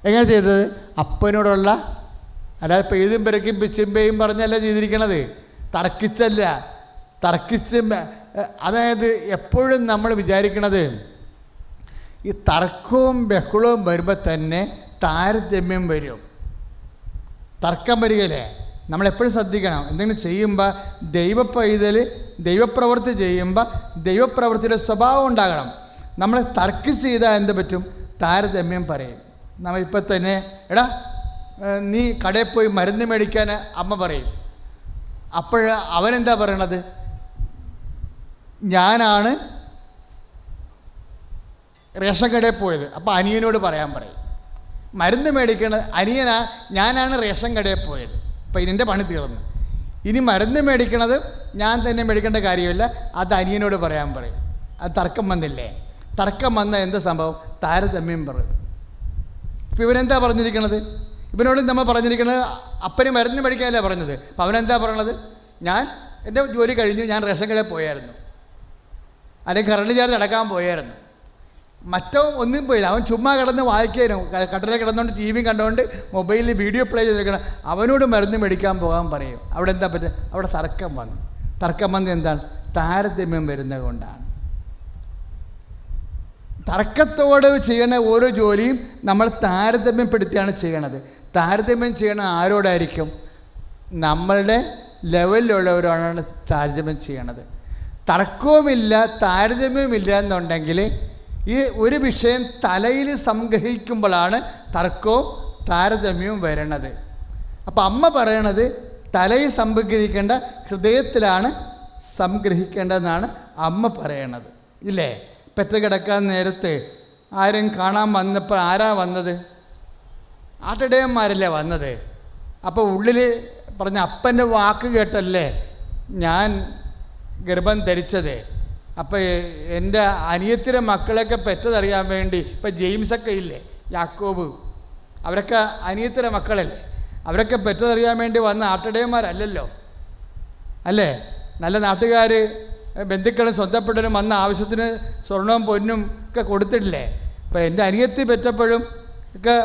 എങ്ങനെ ചെയ്തത്? അപ്പനോടുള്ള, അല്ലാതെ പെയ്തും പെരക്കും പിച്ചുമ്പയും പറഞ്ഞല്ല ചെയ്തിരിക്കണത്, തർക്കിച്ചല്ല. അതായത് എപ്പോഴും നമ്മൾ വിചാരിക്കണത് ഈ തർക്കവും ബഹളവും വരുമ്പോൾ തന്നെ താരതമ്യം വരും, തർക്കം വരികയില്ലേ. നമ്മളെപ്പോഴും ശ്രദ്ധിക്കണം, എന്തെങ്കിലും ചെയ്യുമ്പോൾ ദൈവപ്രവൃത്തി ചെയ്യുമ്പോൾ ദൈവപ്രവൃത്തിയുടെ സ്വഭാവം ഉണ്ടാകണം. നമ്മൾ തർക്കിച്ച് ചെയ്താൽ എന്ത് പറ്റും? താരതമ്യം പറയും. നമ്മളിപ്പോൾ തന്നെ എടാ നീ കടയിൽ പോയി മരുന്ന് മേടിക്കാൻ അമ്മ പറയും. അപ്പോൾ അവനെന്താ പറയണത്? ഞാനാണ് റേഷൻ കടയിൽ പോയത്. അപ്പോൾ അനിയനോട് പറയാൻ പറയും. മരുന്ന് മേടിക്കണത് ഞാനാണ് റേഷൻ കടയിൽ പോയത്. അപ്പോൾ ഇതിൻ്റെ പണി തീർന്നു. ഇനി മരുന്ന് മേടിക്കണത് ഞാൻ തന്നെ മേടിക്കേണ്ട കാര്യമില്ല, അത് അനിയനോട് പറയാൻ പറയും. അത് തർക്കം വന്നില്ലേ? തർക്കം വന്ന എന്താ സംഭവം? താരതമ്യം പറയും. ഇപ്പോൾ ഇവനെന്താ പറഞ്ഞിരിക്കണത്? ഇവനോട് നമ്മൾ പറഞ്ഞിരിക്കുന്നത് അപ്പന് മരുന്ന് മേടിക്കാനല്ലേ പറഞ്ഞത്. അപ്പോൾ അവനെന്താ പറയണത്? എൻ്റെ ജോലി കഴിഞ്ഞു, ഞാൻ റേഷൻ കടയിൽ പോയായിരുന്നു, അല്ലെങ്കിൽ കറണ്ട് ചാർജ് അടക്കാൻ പോയായിരുന്നു. മറ്റോ ഒന്നും പോയില്ല, അവൻ ചുമ്മാ കിടന്ന് വായിക്കാനും, കട്ടലെ കിടന്നുകൊണ്ട് ടി വി കണ്ടുകൊണ്ട് മൊബൈലിൽ വീഡിയോ പ്ലേ ചെയ്തിരിക്കണം. അവനോട് മരുന്ന് മേടിക്കാൻ പോകാൻ പറയും. അവിടെ എന്താ പറ്റുക? അവിടെ തർക്കം വന്ന് എന്താണ്? താരതമ്യം വരുന്നത് കൊണ്ടാണ്. തർക്കത്തോട് ചെയ്യണ ഓരോ ജോലിയും നമ്മൾ താരതമ്യപ്പെടുത്തിയാണ് ചെയ്യണത്. താരതമ്യം ചെയ്യണ ആരോടായിരിക്കും? നമ്മളുടെ ലെവലിലുള്ളവരാണ് താരതമ്യം ചെയ്യണത്. തർക്കവുമില്ല താരതമ്യവുമില്ല എന്നുണ്ടെങ്കിൽ ഈ ഒരു വിഷയം തലയിൽ സംഗ്രഹിക്കുമ്പോഴാണ് തർക്കവും താരതമ്യവും വരണത്. അപ്പം അമ്മ പറയണത് തലയിൽ സംഗ്രഹിക്കേണ്ട ഹൃദയത്തിലാണ് സംഗ്രഹിക്കേണ്ടതെന്നാണ് അമ്മ പറയണത്, ഇല്ലേ? പെറ്റ കിടക്കാൻ നേരത്ത് ആരും കാണാൻ വന്നപ്പോൾ ആരാ വന്നത്? ആട്ടിടയന്മാരല്ലേ വന്നത്. അപ്പോൾ ഉള്ളിൽ പറഞ്ഞ അപ്പൻ്റെ വാക്ക് കേട്ടല്ലേ ഞാൻ ഗർഭം ധരിച്ചത്. അപ്പോൾ എൻ്റെ അനിയത്തിൻ്റെ മക്കളെയൊക്കെ പെറ്റതറിയാൻ വേണ്ടി ഇപ്പം ജെയിംസൊക്കെ ഇല്ലേ, യാക്കോബ്, അവരൊക്കെ അനിയത്തിൻ്റെ മക്കളല്ലേ, അവരൊക്കെ പെറ്റതറിയാൻ വേണ്ടി വന്ന ആട്ടിടയന്മാരല്ലല്ലോ, അല്ലേ? നല്ല നാട്ടുകാർ ബന്ധുക്കളും സ്വന്തപ്പെട്ടവരും വന്ന ആവശ്യത്തിന് സ്വർണവും പൊന്നും ഒക്കെ കൊടുത്തിട്ടില്ലേ? അപ്പോൾ എൻ്റെ അനിയത്തി പെറ്റപ്പോഴും ഒക്കെ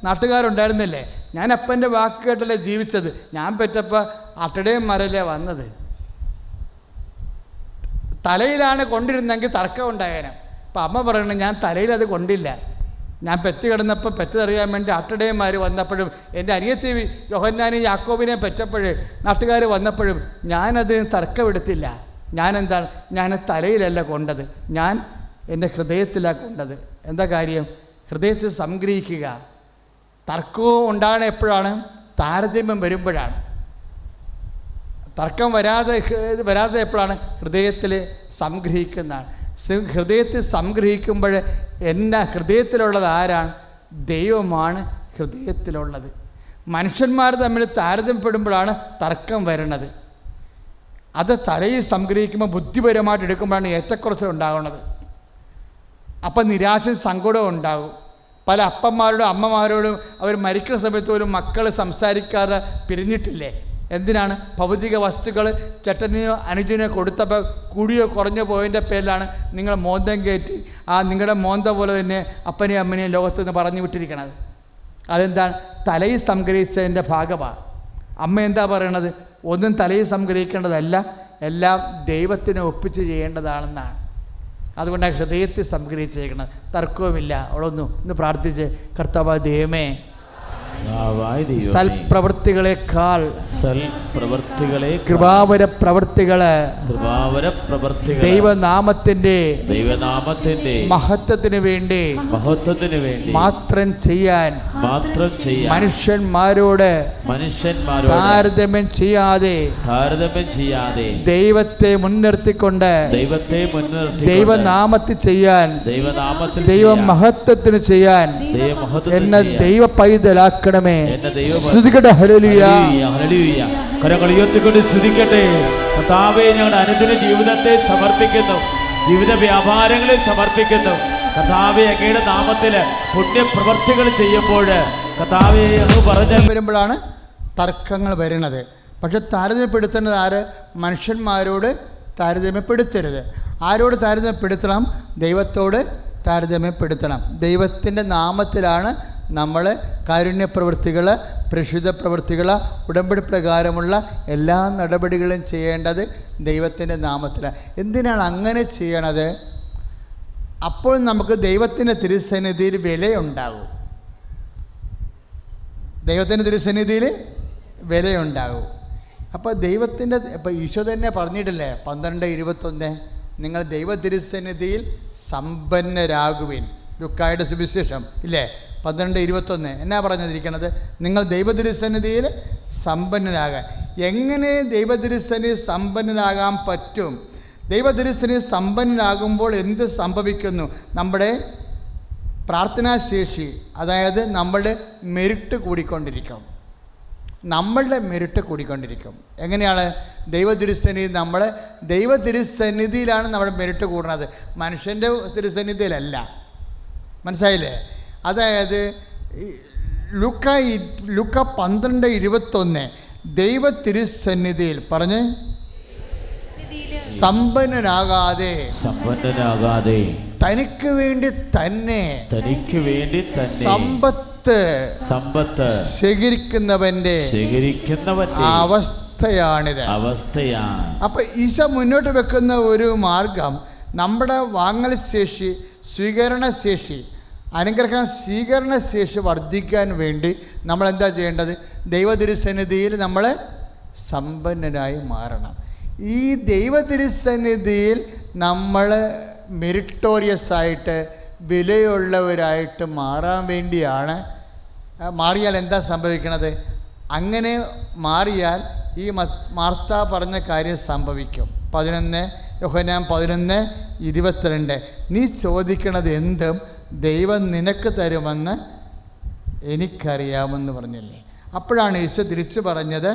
നാട്ടുകാരുണ്ടായിരുന്നില്ലേ? ഞാൻ അപ്പൻ്റെ വാക്ക് കേട്ടല്ലേ ജീവിച്ചത്. ഞാൻ പെറ്റപ്പോൾ ആട്ടിടയന്മാരല്ലേ വന്നത്. തലയിലാണ് കൊണ്ടിരുന്നെങ്കിൽ തർക്കം ഉണ്ടായേനെ. അപ്പം അമ്മ പറയണത് ഞാൻ തലയിലത് കൊണ്ടില്ല, ഞാൻ പെറ്റ് കിടന്നപ്പോൾ പെറ്റതറിയാൻ വേണ്ടി ആട്ടിടയന്മാർ വന്നപ്പോഴും എൻ്റെ അനിയത്തി യോഹന്നാനും യാക്കോബിനെ പെറ്റപ്പോൾ നാട്ടുകാർ വന്നപ്പോഴും ഞാനത് തർക്കമെടുത്തില്ല. ഞാൻ തലയിലല്ല കൊണ്ടത്, ഞാൻ എൻ്റെ ഹൃദയത്തിലാണ് കൊണ്ടത്. എന്താ കാര്യം? ഹൃദയത്തിൽ സംഗ്രഹിക്കുക. തർക്കവും ഉണ്ടാകണ എപ്പോഴാണ്? താരതമ്യം വരുമ്പോഴാണ്. തർക്കം വരാതെ എപ്പോഴാണ്? ഹൃദയത്തിൽ സംഗ്രഹിക്കുന്നതാണ്. ഹൃദയത്തിൽ സംഗ്രഹിക്കുമ്പോൾ എൻ്റെ ഹൃദയത്തിലുള്ളത് ആരാണ്? ദൈവമാണ് ഹൃദയത്തിലുള്ളത്. മനുഷ്യന്മാർ തമ്മിൽ താരതമ്യപ്പെടുമ്പോഴാണ് തർക്കം വരണത്. അത് തലയിൽ സംഗ്രഹിക്കുമ്പോൾ ബുദ്ധിപരമായിട്ട് എടുക്കുമ്പോഴാണ് ഏറ്റക്കുറച്ചിലുണ്ടാകുന്നത്. അപ്പം നിരാശയും സങ്കടവും ഉണ്ടാകും. പല അപ്പന്മാരോടും അമ്മമാരോടും അവർ മരിക്കുന്ന സമയത്ത് പോലും മക്കൾ സംസാരിക്കാതെ പിരിഞ്ഞിട്ടില്ലേ? എന്തിനാണ്? ഭൗതിക വസ്തുക്കൾ ചേട്ടനെയോ അനുജനെയോ കൊടുത്തപ്പോൾ കൂടിയോ കുറഞ്ഞോ പോയതിൻ്റെ പേരിലാണ് നിങ്ങൾ മോന്തം കയറ്റി നിങ്ങളുടെ മോന്ത പോലെ തന്നെ അപ്പനെയും അമ്മനെയും ലോകത്ത് നിന്ന് പറഞ്ഞു വിട്ടിരിക്കണത്. അതെന്താണ്? തലയിൽ സംഗ്രഹിച്ചതിൻ്റെ ഭാഗമാണ്. അമ്മ എന്താ പറയണത്? ഒന്നും തലയിൽ സംഗ്രഹിക്കേണ്ടതല്ല, എല്ലാം ദൈവത്തിനെ ഒപ്പിച്ച് ചെയ്യേണ്ടതാണെന്നാണ്. അതുകൊണ്ടാണ് ഹൃദയത്തിൽ സംഗ്രഹിച്ചേക്കുന്നത്. തർക്കവുമില്ല. അവിടെ ഒന്ന് പ്രാർത്ഥിച്ച്, കർത്താവ് ദൈവമേ സൽപ്രവൃത്തികളെക്കാൾ കൃപാവര പ്രവൃത്തികള് ദൈവനാമത്തിന്റെ മഹത്വത്തിന് വേണ്ടി മാത്രം ചെയ്യാൻ മനുഷ്യന്മാരോട് താരതമ്യം ചെയ്യാതെ ദൈവത്തെ മുൻനിർത്തിക്കൊണ്ട് ദൈവനാമത്തിൽ ചെയ്യാൻ ദൈവമഹത്വത്തിന് ചെയ്യാൻ എന്നെ ദൈവ പൈതലാക്കണമേ. സ്തുതിക്കട്ടെ. ഹല്ലേലൂയ. കരങ്ങൾ ഉയർത്തിക്കൊണ്ട് സ്തുതിക്കട്ടെ. കർത്താവേ, ഞങ്ങളുടെ അനുദിന ജീവിതത്തെ സമർപ്പിക്കുന്നു, ജീവിത വ്യാപാരങ്ങളെ സമർപ്പിക്കുന്നു. കർത്താവേ, അങ്ങയുടെ നാമത്തില് പുണ്യപ്രവർത്തികൾ ചെയ്യുമ്പോൾ കർത്താവേ അങ്ങ് പറഞ്ഞ വരുമ്പോഴാണ് തർക്കങ്ങൾ വരുന്നത്. പക്ഷെ താരതമ്യപ്പെടുത്തേണ്ടത് ആര്? മനുഷ്യന്മാരോട് താരതമ്യപ്പെടുത്തരുത്. ആരോട് താരതമ്യപ്പെടുത്തണം? ദൈവത്തോട് താരതമ്യപ്പെടുത്തണം. ദൈവത്തിൻ്റെ നാമത്തിലാണ് നമ്മൾ കാരുണ്യപ്രവൃത്തികൾ, പ്രേക്ഷിത പ്രവൃത്തികൾ, ഉടമ്പടി പ്രകാരമുള്ള എല്ലാ നടപടികളും ചെയ്യേണ്ടത് ദൈവത്തിൻ്റെ നാമത്തിലാണ്. എന്തിനാണ് അങ്ങനെ ചെയ്യണത്? അപ്പോൾ നമുക്ക് ദൈവത്തിൻ്റെ തിരുസന്നിധിയിൽ വിലയുണ്ടാകും. ദൈവത്തിൻ്റെ തിരുസന്നിധിയിൽ വിലയുണ്ടാകും. അപ്പോൾ ദൈവത്തിൻ്റെ ഇപ്പോൾ ഈശോ തന്നെ പറഞ്ഞിട്ടില്ലേ 12:21, നിങ്ങൾ ദൈവ തിരുസന്നിധിയിൽ സമ്പന്നരാകുവിൻ. ലുക്കായുടെ സുവിശേഷം ഇല്ലേ 12:21 എന്നാ പറഞ്ഞിരിക്കണത്? നിങ്ങൾ ദൈവ തിരുസന്നിധിയിൽ സമ്പന്നരാകാൻ. എങ്ങനെ ദൈവ തിരുസന്നിധിയിൽ സമ്പന്നരാകാൻ പറ്റും? ദൈവ തിരുസന്നിധിയിൽ സമ്പന്നരാകുമ്പോൾ എന്ത് സംഭവിക്കുന്നു? നമ്മുടെ പ്രാർത്ഥനാശേഷി, അതായത് നമ്മളുടെ മെരിറ്റ് കൂടിക്കൊണ്ടിരിക്കും. നമ്മളുടെ മെരിറ്റ് കൂടിക്കൊണ്ടിരിക്കും. എങ്ങനെയാണ്? ദൈവ തിരുസന്നിധി, നമ്മൾ ദൈവ തിരുസന്നിധിയിലാണ് നമ്മുടെ മെരിറ്റ് കൂടുന്നത്, മനുഷ്യൻ്റെ തിരുസന്നിധിയിലല്ല. മനസ്സിലായില്ലേ? അതായത് ലുക്ക 12:21 ദൈവ തിരുസന്നിധിയിൽ പറഞ്ഞ് സമ്പന്നനാകാതെ തനിക്ക് വേണ്ടി തന്നെ സമ്പത്ത് ശേഖരിക്കുന്നവന്റെ അവസ്ഥയാണിത്. അപ്പൊ ഈശോ മുന്നോട്ട് വെക്കുന്ന ഒരു മാർഗം നമ്മുടെ വാങ്ങൽ ശേഷി, സ്വീകരണശേഷി, അനുഗ്രഹ സ്വീകരണശേഷി വർദ്ധിക്കാൻ വേണ്ടി നമ്മൾ എന്താ ചെയ്യേണ്ടത്? ദൈവ തിരുസന്നിധിയിൽ നമ്മൾ സമ്പന്നനായി മാറണം. ഈ ദൈവ തിരുസന്നിധിയിൽ നമ്മൾ മെറിറ്റോറിയസ് ആയിട്ട് വിലയുള്ളവരായിട്ട് മാറാൻ വേണ്ടിയാണ്. മാറിയാൽ എന്താ സംഭവിക്കണത്? അങ്ങനെ മാറിയാൽ ഈ മാർത്ത പറഞ്ഞ കാര്യം സംഭവിക്കും. 11 യോഹന്നാൻ 11:22 നീ ചോദിക്കണത് എന്തും ദൈവം നിനക്ക് തരുമെന്ന് എനിക്കറിയാമെന്ന് പറഞ്ഞില്ലേ? അപ്പോഴാണ് യേശു തിരിച്ചു പറഞ്ഞത്,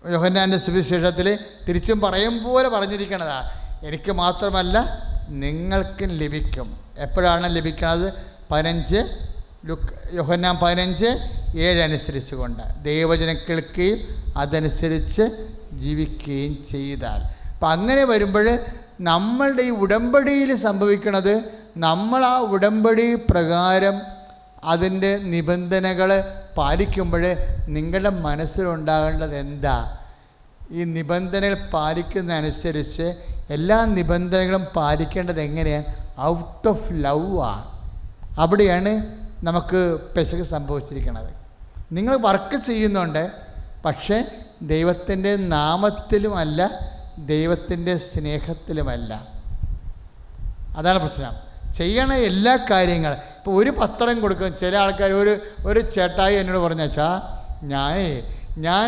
യോഹന്നാൻ്റെ സുവിശേഷത്തിൽ തിരിച്ചും പറയും പോലെ പറഞ്ഞിരിക്കണതാ, എനിക്ക് മാത്രമല്ല നിങ്ങൾക്കും ലഭിക്കും. എപ്പോഴാണ് ലഭിക്കുന്നത്? 15 യോഹന്നാൻ 15:7 അനുസരിച്ച് കൊണ്ട് ദൈവവചനം കേൾക്കുകയും അതനുസരിച്ച് ജീവിക്കുകയും ചെയ്താൽ. അപ്പം അങ്ങനെ വരുമ്പോൾ നമ്മളുടെ ഈ ഉടമ്പടിയിൽ സംഭവിക്കുന്നത്, നമ്മൾ ആ ഉടമ്പടി പ്രകാരം അതിൻ്റെ നിബന്ധനകൾ പാലിക്കുമ്പോൾ നിങ്ങളുടെ മനസ്സിലുണ്ടാകേണ്ടത് എന്താ? ഈ നിബന്ധനകൾ പാലിക്കുന്നതനുസരിച്ച് എല്ലാ നിബന്ധനകളും പാലിക്കേണ്ടത് എങ്ങനെയാണ്? ഔട്ട് ഓഫ് ലവ് ആണ്. അവിടെയാണ് നമുക്ക് പെസക് സംഭവിച്ചിരിക്കുന്നത്. നിങ്ങൾ വർക്ക് ചെയ്യുന്നുണ്ട്, പക്ഷേ ദൈവത്തിൻ്റെ നാമത്തിലുമല്ല, ദൈവത്തിൻ്റെ സ്നേഹത്തിലുമല്ല. അതാണ് പ്രശ്നം. ചെയ്യണ എല്ലാ കാര്യങ്ങളും. ഇപ്പോൾ ഒരു പത്രം കൊടുക്കും. ചില ആൾക്കാർ ഒരു ചേട്ടായി എന്നോട് പറഞ്ഞാച്ചാ, ഞാൻ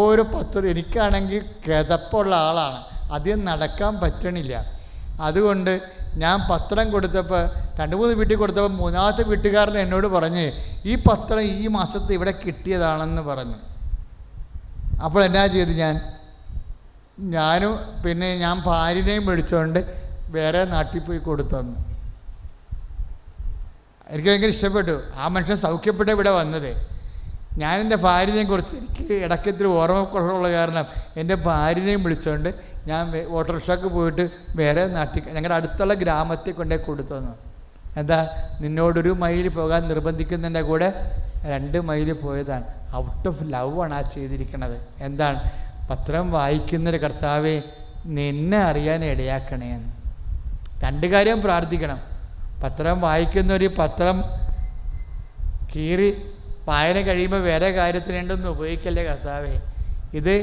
ഒരു പത്രം, എനിക്കാണെങ്കിൽ കിതപ്പുള്ള ആളാണ്, അധികം നടക്കാൻ പറ്റണില്ല. അതുകൊണ്ട് ഞാൻ പത്രം കൊടുത്തപ്പോൾ 2-3 വീട്ടിൽ കൊടുത്തപ്പോൾ 3ാമത്തെ വീട്ടുകാരൻ എന്നോട് പറഞ്ഞ് ഈ പത്രം ഈ മാസത്തെ ഇവിടെ കിട്ടിയതാണെന്ന് പറഞ്ഞു. അപ്പോൾ എന്നാ ചെയ്ത് ഞാനും പിന്നെ ഞാൻ ഭാര്യനെയും വിളിച്ചുകൊണ്ട് വേറെ നാട്ടിൽ പോയി കൊടുത്തു. എനിക്ക് ഭയങ്കര ഇഷ്ടപ്പെട്ടു. ആ മനുഷ്യൻ സൗഖ്യപ്പെട്ട് ഇവിടെ വന്നത്. ഞാൻ എൻ്റെ ഭാര്യനെയും കുറിച്ച് എനിക്ക് ഇടയ്ക്കത്തിൽ ഓർമ്മക്കുറവുള്ള കാരണം എൻ്റെ ഭാര്യനെയും വിളിച്ചുകൊണ്ട് ഞാൻ ഓട്ടോറിക്ഷയ്ക്ക് പോയിട്ട് വേറെ നാട്ടിൽ ഞങ്ങളുടെ അടുത്തുള്ള ഗ്രാമത്തിൽ കൊണ്ടേ കൊടുത്തു. എന്താ? നിന്നോടൊരു മൈൽ പോകാൻ നിർബന്ധിക്കുന്നതിൻ്റെ കൂടെ 2 മൈൽ പോയതാണ്. ഔട്ട് ഓഫ് ലവ് ആണ് ആ ചെയ്തിരിക്കുന്നത്. എന്താണ്? പത്രം വായിക്കുന്നൊരു കർത്താവേ നിന്നെ അറിയാൻ ഇടയാക്കണേ എന്ന് 2 കാര്യം പ്രാർത്ഥിക്കണം. പത്രം വായിക്കുന്നൊരു പത്രം കീറി വായന കഴിയുമ്പോൾ വേറെ കാര്യത്തിനുണ്ടെന്ന് ഉപയോഗിക്കല്ലേ കർത്താവേ. ഇത്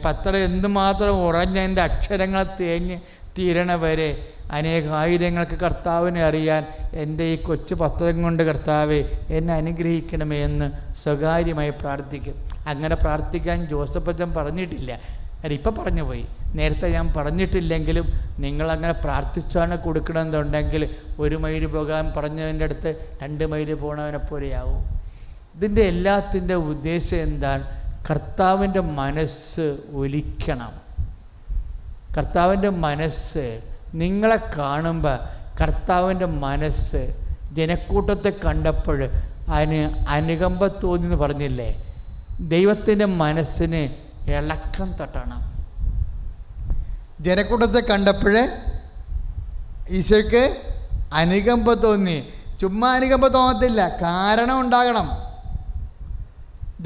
പത്രം എന്തുമാത്രം ഉറഞ്ഞ എൻ്റെ അക്ഷരങ്ങൾ തേഞ്ഞ് തീരണ വരെ അനേകായിരങ്ങൾക്ക് കർത്താവിനെ അറിയാൻ എൻ്റെ ഈ കൊച്ചു പത്രം കൊണ്ട് കർത്താവെ എന്നെ അനുഗ്രഹിക്കണമേ എന്ന് സ്വകാര്യമായി പ്രാർത്ഥിക്കും. അങ്ങനെ പ്രാർത്ഥിക്കാൻ ജോസഫ് അച്ഛൻ പറഞ്ഞിട്ടില്ല, ഇപ്പം പറഞ്ഞു പോയി. നേരത്തെ ഞാൻ പറഞ്ഞിട്ടില്ലെങ്കിലും നിങ്ങളങ്ങനെ പ്രാർത്ഥിച്ചാണ് കൊടുക്കണമെന്നുണ്ടെങ്കിൽ 1 മൈൽ പോകാൻ പറഞ്ഞതിൻ്റെ അടുത്ത് 2 മൈൽ പോകണവനെ പോലെയാവും. ഇതിൻ്റെ എല്ലാത്തിൻ്റെ ഉദ്ദേശം എന്താണ്? കർത്താവിൻ്റെ മനസ്സ് ഒലിക്കണം. കർത്താവിൻ്റെ മനസ്സ് നിങ്ങളെ കാണുമ്പോൾ കർത്താവിൻ്റെ മനസ്സ് ജനക്കൂട്ടത്തെ കണ്ടപ്പോൾ അതിന് അനുകമ്പ തോന്നിയെന്ന് പറഞ്ഞില്ലേ? ദൈവത്തിൻ്റെ മനസ്സിന് ഇളക്കം തട്ടണം. ജനക്കൂട്ടത്തെ കണ്ടപ്പോൾ ഈശോയ്ക്ക് അനുകമ്പ തോന്നി. ചുമ്മാ അനുകമ്പ തോന്നത്തില്ല, കാരണം ഉണ്ടാകണം.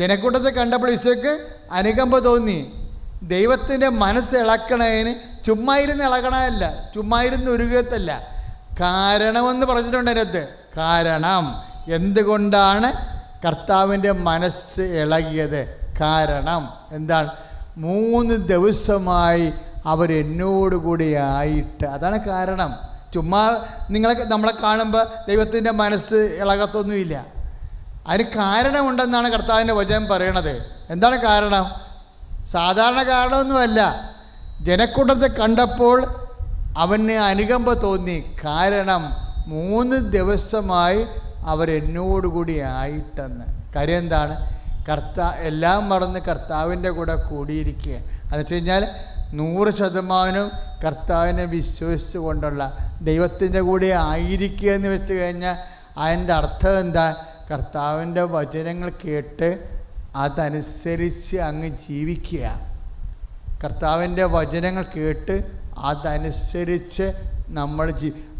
ജനക്കൂട്ടത്തെ കണ്ടപ്പോൾ ഈശോയ്ക്ക് അനുകമ്പ തോന്നി. ദൈവത്തിൻ്റെ മനസ്സ് ഇളക്കണതിന് ചുമ്മാ ഇരുന്ന് ഇളകണമല്ല, ചുമ്മാ ഇരുന്ന് ഉരുകത്തല്ല, കാരണമെന്ന് പറഞ്ഞിട്ടുണ്ട് അതിനകത്ത്. കാരണം എന്തുകൊണ്ടാണ് കർത്താവിൻ്റെ മനസ്സ് ഇളകിയത്? കാരണം എന്താണ്? 3 ദിവസമായി അവരെന്നോടുകൂടി ആയിട്ട്, അതാണ് കാരണം. ചുമ്മാ നമ്മളെ കാണുമ്പോൾ ദൈവത്തിൻ്റെ മനസ്സ് ഇളകത്തൊന്നുമില്ല. അതിന് കാരണമുണ്ടെന്നാണ് കർത്താവിൻ്റെ വചനം പറയണത്. എന്താണ് കാരണം? സാധാരണ കാരണമൊന്നുമല്ല. ജനക്കൂട്ടത്തെ കണ്ടപ്പോൾ അവന് അനുകമ്പ തോന്നി. കാരണം 3 ദിവസമായി അവരെന്നോടുകൂടി ആയിട്ടെന്ന്. കാര്യം എന്താണ്? എല്ലാം മറന്ന് കർത്താവിൻ്റെ കൂടെ കൂടിയിരിക്കുക. എന്ന് വെച്ച് കഴിഞ്ഞാൽ 100% കർത്താവിനെ വിശ്വസിച്ചു കൊണ്ടുള്ള ദൈവത്തിൻ്റെ കൂടെ ആയിരിക്കുക എന്ന് വെച്ച് കഴിഞ്ഞാൽ അതിൻ്റെ അർത്ഥം എന്താ? കർത്താവിൻ്റെ വചനങ്ങൾ കേട്ട് അതനുസരിച്ച് അങ്ങ് ജീവിക്കുക. കർത്താവിൻ്റെ വചനങ്ങൾ കേട്ട് അതനുസരിച്ച് നമ്മൾ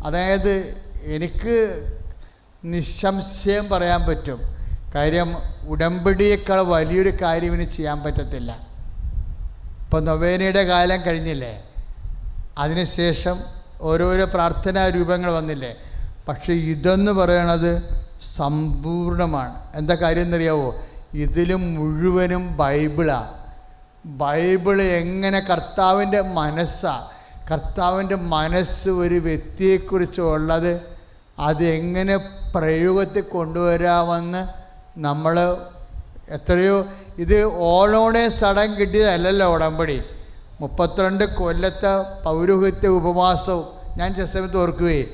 അതായത് എനിക്ക് നിസ്സംശയം പറയാൻ പറ്റും. കാര്യം ഉടമ്പടിയേക്കാൾ വലിയൊരു കാര്യം ഇനി ചെയ്യാൻ പറ്റത്തില്ല. ഇപ്പം നൊവേനയുടെ കാലം കഴിഞ്ഞില്ലേ, അതിനുശേഷം ഓരോരോ പ്രാർത്ഥനാ രൂപങ്ങൾ വന്നില്ലേ. പക്ഷെ ഇതെന്ന് പറയണത് സമ്പൂർണ്ണമാണ്. എന്താ കാര്യം എന്നറിയാവോ? ഇതിലും മുഴുവനും ബൈബിളാണ്. ബൈബിള് എങ്ങനെ കർത്താവിൻ്റെ മനസ്സാണ്, കർത്താവിൻ്റെ മനസ്സ് ഒരു വ്യക്തിയെക്കുറിച്ചുള്ളത്, അതെങ്ങനെ പ്രയോഗത്തിൽ കൊണ്ടുവരാമെന്ന് നമ്മൾ എത്രയോ, ഇത് ഓളോടെ സടം കിട്ടിയതല്ലല്ലോ ഉടമ്പടി. 32 കൊല്ലത്തെ പൗരോഹിത്യ ഉപവാസവും ഞാൻ ചില സമയത്ത് ഓർക്കുകയെ,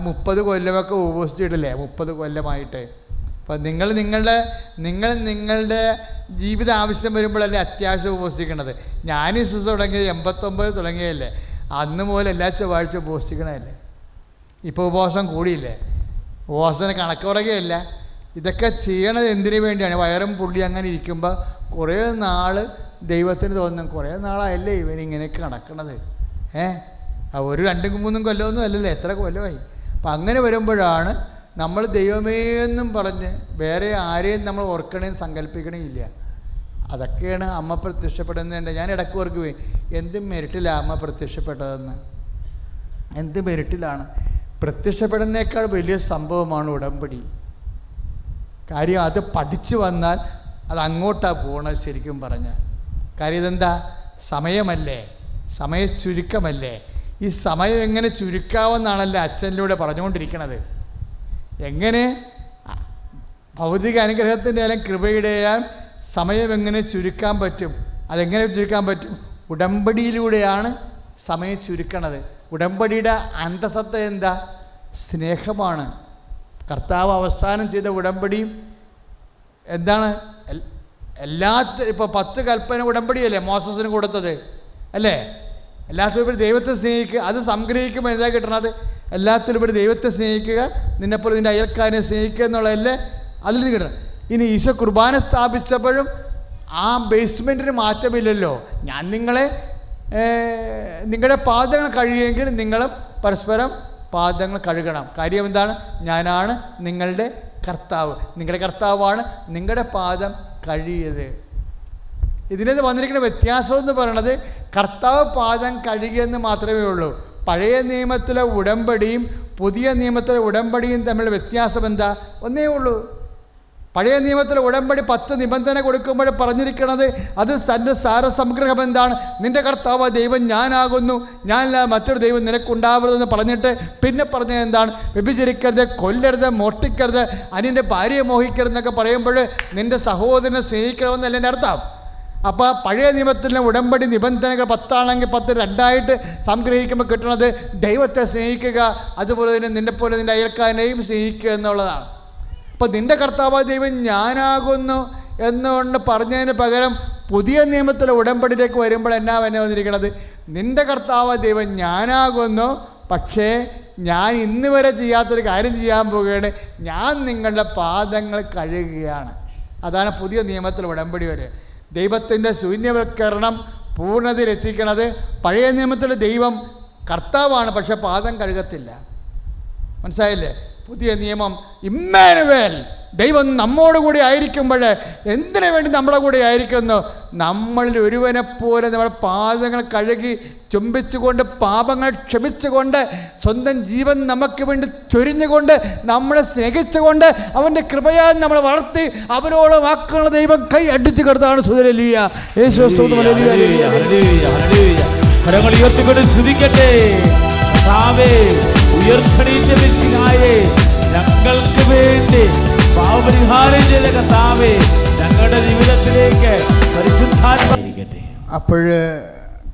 30 കൊല്ലമൊക്കെ ഉപവസിച്ചിട്ടില്ലേ, 30 കൊല്ലമായിട്ട്. അപ്പം നിങ്ങൾ നിങ്ങളുടെ ജീവിത ആവശ്യം വരുമ്പോഴല്ലേ അത്യാവശ്യം ഉപവസിക്കണത്. ഞാൻ ഈ ദിവസം തുടങ്ങിയത് 89 തുടങ്ങിയതല്ലേ, അന്ന് മുതൽ എല്ലാ ചൊവ്വാഴ്ച ഉപവസിക്കണമല്ലേ. ഇപ്പോൾ ഉപവാസം കൂടിയില്ലേ, ഉപവാസത്തിന് കണക്ക് പറയുകയല്ല. ഇതൊക്കെ ചെയ്യണത് എന്തിനു വേണ്ടിയാണ്? വയറും പുള്ളി അങ്ങനെ ഇരിക്കുമ്പോൾ കുറേ നാൾ ദൈവത്തിന് തോന്നും, കുറേ നാളായല്ലേ ഇവനിങ്ങനെയൊക്കെ നടക്കണത്. 1 2 3 കൊല്ലമൊന്നും അല്ലല്ലോ, എത്ര കൊല്ലമായി. അപ്പം അങ്ങനെ വരുമ്പോഴാണ് നമ്മൾ ദൈവമേ എന്നും പറഞ്ഞ് വേറെ ആരെയും നമ്മൾ ഓർക്കണേന്ന് സങ്കല്പിക്കണേയില്ല. അതൊക്കെയാണ് അമ്മ പ്രത്യക്ഷപ്പെടുന്നതിൻ്റെ. ഞാൻ ഇടയ്ക്ക് ഓർക്കുവേ, എന്ത് മെരിറ്റിലാണ് അമ്മ പ്രത്യക്ഷപ്പെട്ടതെന്ന്. എന്ത് മെരിറ്റിലാണ് പ്രത്യക്ഷപ്പെടുന്നേക്കാൾ വലിയ സംഭവമാണ് ഉടമ്പടി. കാര്യം അത് പഠിച്ചു വന്നാൽ അത് അങ്ങോട്ടാണ് പോകണത് ശരിക്കും പറഞ്ഞാൽ. കാര്യം ഇതെന്താ? സമയമല്ലേ, സമയ ചുരുക്കമല്ലേ. ഈ സമയം എങ്ങനെ ചുരുക്കാമെന്നാണല്ലോ അച്ഛനിലൂടെ പറഞ്ഞുകൊണ്ടിരിക്കണത്. എങ്ങനെ ഭൗതിക അനുഗ്രഹത്തിൻ്റെ ആയാലും കൃപയുടെയാൽ സമയം എങ്ങനെ ചുരുക്കാൻ പറ്റും? അതെങ്ങനെ ചുരുക്കാൻ പറ്റും? ഉടമ്പടിയിലൂടെയാണ് സമയം ചുരുക്കണത്. ഉടമ്പടിയുടെ അന്തസത്ത എന്താ? സ്നേഹമാണ്. കർത്താവ് അവസാനം ചെയ്ത ഉടമ്പടിയും എന്താണ്? ഇപ്പോൾ 10 കൽപ്പന ഉടമ്പടിയല്ലേ മോസസിന് കൊടുത്തത് അല്ലേ? എല്ലാത്തിലുപരി ദൈവത്തെ സ്നേഹിക്കുക. അത് സംഗ്രഹിക്കുമ്പോൾ എന്താ കിട്ടണത്? എല്ലാത്തിലുപരി ദൈവത്തെ സ്നേഹിക്കുക, നിന്നെപ്പോലെ നിൻ്റെ അയൽക്കാരനെ സ്നേഹിക്കുക എന്നുള്ളതല്ലേ അതിൽ നിന്ന് കിട്ടണം. ഇനി ഈശോ കുർബാന സ്ഥാപിച്ചപ്പോഴും ആ ബേസ്മെൻറ്റിന് മാറ്റമില്ലല്ലോ. ഞാൻ നിങ്ങളുടെ പാദങ്ങൾ കഴുകിയെങ്കിൽ നിങ്ങളും പരസ്പരം പാദങ്ങൾ കഴുകണം. കാര്യം എന്താണ്? ഞാനാണ് നിങ്ങളുടെ കർത്താവ്, നിങ്ങളുടെ കർത്താവാണ് നിങ്ങളുടെ പാദം കഴുകിയത്. ഇതിനകത്ത് വന്നിരിക്കുന്ന വ്യത്യാസം എന്ന് പറയണത് കർത്താവ് പാദം കഴുകിയെന്ന് മാത്രമേ ഉള്ളൂ. പഴയ നിയമത്തിലെ ഉടമ്പടിയും പുതിയ നിയമത്തിലെ ഉടമ്പടിയും തമ്മിലുള്ള വ്യത്യാസം എന്താ? ഒന്നേ ഉള്ളൂ. പഴയ നിയമത്തിൽ ഉടമ്പടി 10 നിബന്ധന കൊടുക്കുമ്പോൾ പറഞ്ഞിരിക്കുന്നത് അത് തൻ്റെ സാരസംഗ്രഹം എന്താണ്? നിൻ്റെ കർത്താവ് ദൈവം ഞാനാകുന്നു, ഞാനല്ല മറ്റൊരു ദൈവം നിനക്കുണ്ടാവരുതെന്ന് പറഞ്ഞിട്ട് പിന്നെ പറഞ്ഞത് എന്താണ്? വ്യഭിചരിക്കരുത്, കൊല്ലരുത്, മോഷ്ടിക്കരുത്, അന്യൻ്റെ ഭാര്യയെ മോഹിക്കരുതെന്നൊക്കെ പറയുമ്പോൾ നിൻ്റെ സഹോദരനെ സ്നേഹിക്കണമെന്നല്ല എൻ്റെ അർത്ഥം. അപ്പോൾ പഴയ നിയമത്തിലെ ഉടമ്പടി നിബന്ധനകൾ 10 ആണെങ്കിൽ 10 2ആയിട്ട് സംഗ്രഹിക്കുമ്പോൾ കിട്ടുന്നത് ദൈവത്തെ സ്നേഹിക്കുക, അതുപോലെ തന്നെ നിന്നെപ്പോലെ നിൻ്റെ അയൽക്കാരനെയും സ്നേഹിക്കുക എന്നുള്ളതാണ്. അപ്പോൾ നിൻ്റെ കർത്താവ് ദൈവം ഞാനാകുന്നു എന്നുകൊണ്ട് പറഞ്ഞതിന് പകരം പുതിയ നിയമത്തിലെ ഉടമ്പടിയിലേക്ക് വരുമ്പോൾ എന്നാ വന്നിരിക്കുന്നത്? നിൻ്റെ കർത്താവ് ദൈവം ഞാനാകുന്നു, പക്ഷേ ഞാൻ ഇന്ന് വരെ ചെയ്യാത്തൊരു കാര്യം ചെയ്യാൻ പോവുകയാണ്, ഞാൻ നിങ്ങളുടെ പാദങ്ങൾ കഴുകുകയാണ്. അതാണ് പുതിയ നിയമത്തിലെ ഉടമ്പടി വരെ. ദൈവത്തിൻ്റെ ശൂന്യവൽക്കരണം പൂർണ്ണതയിലെത്തിക്കണത് പഴയ നിയമത്തിലെ ദൈവം കർത്താവാണ്, പക്ഷെ പാദം കഴുകത്തില്ല. മനസ്സിലായില്ലേ? പുതിയ നിയമം ഇമ്മാനുവേൽ, ദൈവം നമ്മോട് കൂടി ആയിരിക്കുമ്പോൾ എന്തിനു വേണ്ടി നമ്മുടെ കൂടെ ആയിരിക്കുന്നു? നമ്മളിൽ ഒരുവനെപ്പോലെ നമ്മുടെ പാദങ്ങൾ കഴുകി ചുംബിച്ചുകൊണ്ട് പാപങ്ങൾ ക്ഷമിച്ചുകൊണ്ട് സ്വന്തം ജീവൻ നമുക്ക് വേണ്ടി ചൊരിഞ്ഞുകൊണ്ട് നമ്മളെ സ്നേഹിച്ചുകൊണ്ട് അവൻ്റെ കൃപയാൽ നമ്മളെ വളർത്തി അവരോളം ആക്കുന്ന ദൈവം കൈ അടിച്ചു കിടത്താണ്. കരങ്ങൾ ഉയർത്തിക്കൊണ്ട് സ്തുതിക്കട്ടെ. ഞങ്ങൾക്ക് വേണ്ടി പാപപരിഹാരം ചെയ്ത കർത്താവേ, ഞങ്ങളുടെ ജീവിതത്തിലേക്ക് പരിശുദ്ധാത്മായിരിക്കട്ടെ. അപ്പോൾ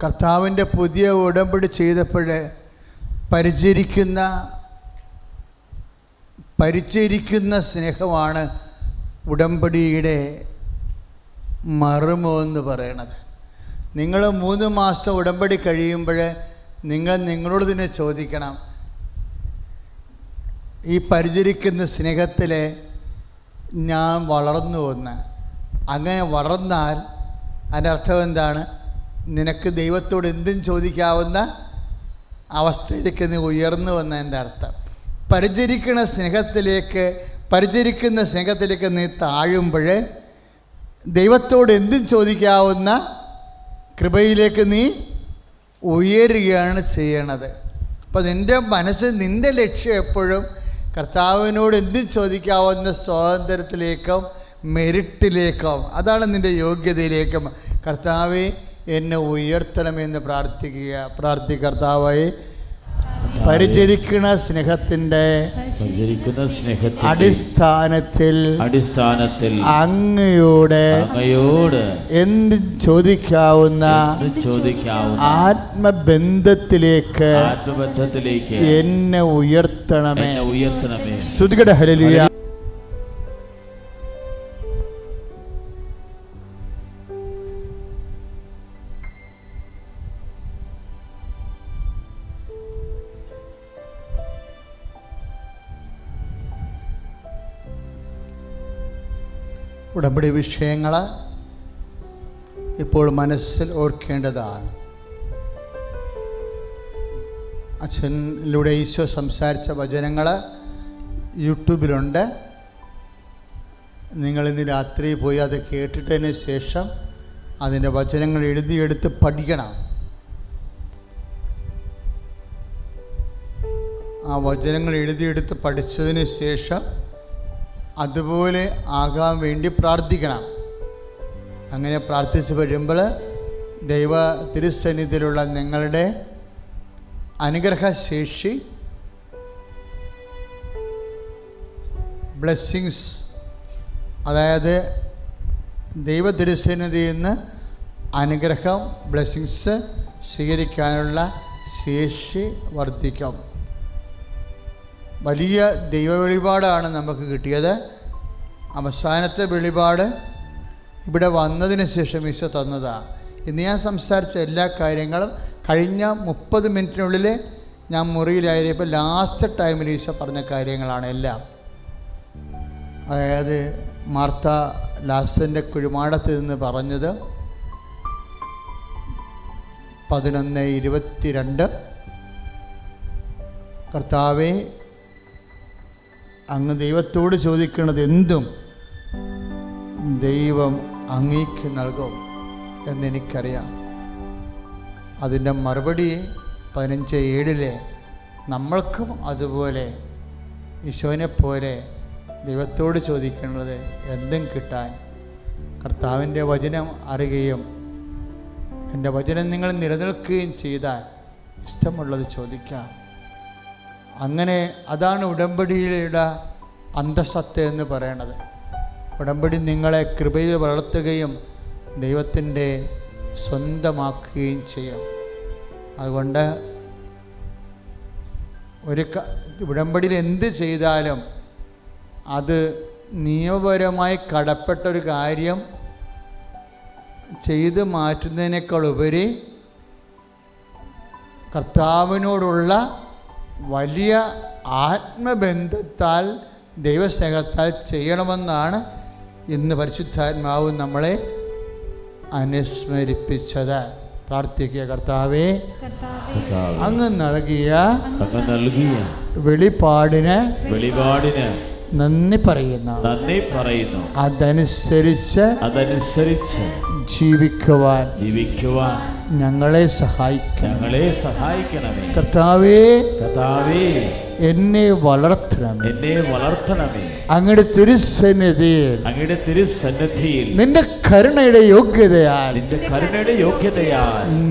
കർത്താവിൻ്റെ പുതിയ ഉടമ്പടി ചെയ്തപ്പോൾ പരിചരിക്കുന്ന സ്നേഹമാണ് ഉടമ്പടിയുടെ മർമ്മം എന്ന് പറയണത്. നിങ്ങൾ 3 മാസത്തെ ഉടമ്പടി കഴിയുമ്പോൾ നിങ്ങളോട് തന്നെ ചോദിക്കണം, ഈ പരിചരിക്കുന്ന സ്നേഹത്തിൽ ഞാൻ വളർന്നു വന്ന്. അങ്ങനെ വളർന്നാൽ അതിൻ്റെ അർത്ഥം എന്താണ്? നിനക്ക് ദൈവത്തോട് എന്തും ചോദിക്കാവുന്ന അവസ്ഥയിലേക്ക് നീ ഉയർന്നു വന്ന എൻ്റെ അർത്ഥം. പരിചരിക്കുന്ന സ്നേഹത്തിലേക്ക് നീ താഴുമ്പോൾ ദൈവത്തോട് എന്തും ചോദിക്കാവുന്ന കൃപയിലേക്ക് നീ ഉയരുകയാണ് ചെയ്യണത്. അപ്പോൾ നിൻ്റെ മനസ്സ്, നിൻ്റെ ലക്ഷ്യം എപ്പോഴും കർത്താവിനോട് എന്തും ചോദിക്കാവുന്ന സ്വാതന്ത്ര്യത്തിലേക്കും മെരിറ്റിലേക്കും, അതാണ് നിൻ്റെ യോഗ്യതയിലേക്കും. കർത്താവെ എന്നെ ഉയർത്തണമെന്ന് കർത്താവെ പരിചരിക്കുന്ന സ്നേഹത്തിൻ്റെ അടിസ്ഥാനത്തിൽ അങ്ങയോട് എന്ത് ചോദിക്കാവുന്ന ആത്മബന്ധത്തിലേക്ക് എന്നെ ഉയർത്തണമേ. സ്തുതിക്കട്ടെ. ഹല്ലേലൂയ. ഉടമ്പടി വിഷയങ്ങൾ ഇപ്പോൾ മനസ്സിൽ ഓർക്കേണ്ടതാണ്. അച്ഛനിലൂടെ ഈശോ സംസാരിച്ച വചനങ്ങൾ യൂട്യൂബിലുണ്ട്. നിങ്ങളിന്ന് രാത്രി പോയി അത് കേട്ടിട്ടതിന് ശേഷം അതിൻ്റെ വചനങ്ങൾ എഴുതിയെടുത്ത് പഠിക്കണം. ആ വചനങ്ങൾ എഴുതിയെടുത്ത് പഠിച്ചതിന് ശേഷം അതുപോലെ ആകാൻ വേണ്ടി പ്രാർത്ഥിക്കണം. അങ്ങനെ പ്രാർത്ഥിച്ച് വരുമ്പോൾ ദൈവ തിരുസന്നിധിയിലുള്ള നിങ്ങളുടെ അനുഗ്രഹശേഷി, ബ്ലെസ്സിങ്സ്, അതായത് ദൈവ തിരുസന്നിധിയിൽ നിന്ന് അനുഗ്രഹം, ബ്ലെസ്സിങ്സ് സ്വീകരിക്കാനുള്ള ശേഷി വർദ്ധിക്കും. വലിയ ദൈവ വെളിപാടാണ് നമുക്ക് കിട്ടിയത്. അവസാനത്തെ വെളിപാട് ഇവിടെ വന്നതിന് ശേഷം ഈശോ തന്നതാണ്. ഇന്ന് ഞാൻ സംസാരിച്ച എല്ലാ കാര്യങ്ങളും കഴിഞ്ഞ 30 മിനിറ്റിനുള്ളിൽ ഞാൻ മുറിയിലായിരിപ്പോൾ ലാസ്റ്റ് ടൈമിൽ ഈശോ പറഞ്ഞ കാര്യങ്ങളാണ് എല്ലാം. അതായത് മാർത്ത ലാസറിൻ്റെ കുഴിമാടത്തിൽ നിന്ന് പറഞ്ഞത് 11:22, കർത്താവേ അങ്ങ് ദൈവത്തോട് ചോദിക്കുന്നത് എന്തും ദൈവം അങ്ങേക്ക് നൽകും എന്നെനിക്കറിയാം. അതിൻ്റെ മറുപടി 15:7 നമ്മൾക്കും അതുപോലെ ഈശോനെ പോലെ ദൈവത്തോട് ചോദിക്കേണ്ടത് എന്തും കിട്ടാൻ കർത്താവിൻ്റെ വചനം അറിയുകയും എൻ്റെ വചനം നിങ്ങൾ നിലനിൽക്കുകയും ചെയ്താൽ ഇഷ്ടമുള്ളത് ചോദിക്കാം. അങ്ങനെ അതാണ് ഉടമ്പടിയുടെ അന്തസ്സത്ത എന്ന് പറയണത്. ഉടമ്പടി നിങ്ങളെ കൃപയിൽ വളർത്തുകയും ദൈവത്തിൻ്റെ സ്വന്തമാക്കുകയും ചെയ്യും. അതുകൊണ്ട് ഉടമ്പടിയിൽ എന്ത് ചെയ്താലും അത് നിയമപരമായി കടപ്പെട്ടൊരു കാര്യം ചെയ്ത് മാറ്റുന്നതിനേക്കാൾ ഉപരി കർത്താവിനോടുള്ള വലിയ ആത്മബന്ധത്താൽ ദൈവസ്നേഹത്താൽ ചെയ്യണമെന്നാണ് ഇന്ന് പരിശുദ്ധാത്മാവ് നമ്മളെ അനുസ്മരിപ്പിച്ചത്. പ്രാർത്ഥിക്കുക. കർത്താവേ, അങ്ങ് നൽകിയ വെളിപാടിന് നന്ദി പറയുന്നു. അതനുസരിച്ച് ജീവിക്കുവാൻ ഞങ്ങളെ സഹായിക്കണമേ. കർത്താവേ, എന്നെ വളർത്തണമേ. അങ്ങയുടെ തിരുസന്നിധിയിൽ നിന്റെ കരുണയുടെ യോഗ്യതയാൽ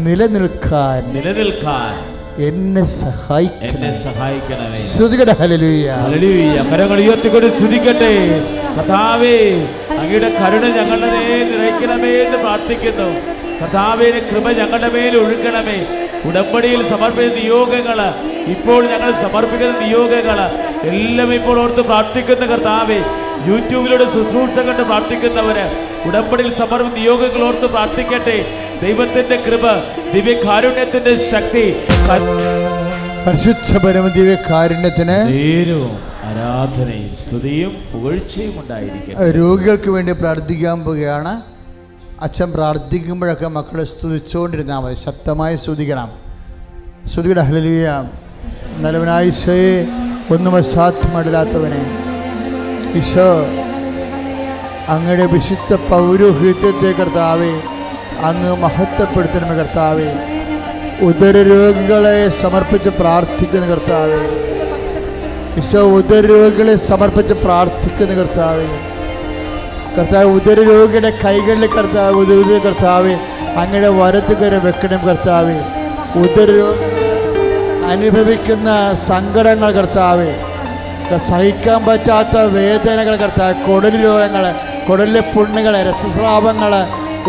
നിലനിൽക്കാൻ എന്നെ സഹായിക്കണമേ. സ്തുതിക്കട്ടെ. ഹല്ലേലൂയ. കരങ്ങൾ ഉയർത്തിക്കൊണ്ട് സ്തുതിക്കട്ടെ. കർത്താവേ, അങ്ങയുടെ കരുണ ഞങ്ങളുടെ മേൽ നിറയ്ക്കണമേ എന്ന് പ്രാർത്ഥിക്കുന്നു. കർത്താവേ, കൃപ ഞങ്ങളുടെ മേൽ ഒഴുകണമേ. ഉടമ്പടിയിൽ സമർപ്പിച്ച നിയോഗങ്ങൾ, ഇപ്പോൾ ഞങ്ങൾ സമർപ്പിക്കുന്ന നിയോഗങ്ങൾ എല്ലാം ഇപ്പോൾ ഓർത്ത് പ്രാർത്ഥിക്കുന്ന കർത്താവേ, യൂട്യൂബിലൂടെ ശുശ്രൂഷ കണ്ട് പ്രാർത്ഥിക്കുന്നവര് ഉടമ്പടിയിൽ സമർപ്പിച്ച നിയോഗങ്ങൾ ഓർത്ത് പ്രാർത്ഥിക്കട്ടെ. ദൈവത്തിന്റെ കൃപ, ദിവ്യകാരുണ്യത്തിന്റെ ശക്തി, പരിശുദ്ധ ദിവ്യകാരുണ്യത്തിന് ആരാധനയും സ്തുതിയും പുകഴ്ചയും ഉണ്ടായിരിക്കും. രോഗികൾക്ക് വേണ്ടി പ്രാർത്ഥിക്കാൻ പോവുകയാണ്. അച്ഛൻ പ്രാർത്ഥിക്കുമ്പോഴൊക്കെ മക്കളെ സ്തുതിച്ചുകൊണ്ടിരുന്നാൽ മതി. ശക്തമായി സ്തുതിക്കണം. സ്തുതിയുടെ ഹല്ലേലൂയ. നല്ലവനായ ഈശോയെ, ഒന്നും അസാധ്യമല്ലാത്തവനെ, ഈശോ അങ്ങയുടെ വിശുദ്ധ പൗരോഹിത്യത്തെ കർത്താവേ അങ്ങ് മഹത്വപ്പെടുത്തണമേ. കർത്താവേ, ഉദരരോഗികളെ സമർപ്പിച്ച് പ്രാർത്ഥിക്കുന്ന കർത്താവേ, ഈശോ ഉദരരോഗികളെ സമർപ്പിച്ച് പ്രാർത്ഥിക്കുന്ന കർത്താവേ, ഉദരരോഗിയുടെ കൈകളിൽ കർത്താവേ അങ്ങയുടെ വലത്തുകരം വെക്കണം. കർത്താവേ, ഉദരരോഗികൾ അനുഭവിക്കുന്ന സങ്കടങ്ങൾ കർത്താവേ, സഹിക്കാൻ പറ്റാത്ത വേദനകൾ കർത്താവേ, കുടൽ രോഗങ്ങൾ, കുടലിലെ പുണ്ണുകൾ, രക്തസ്രാവങ്ങൾ,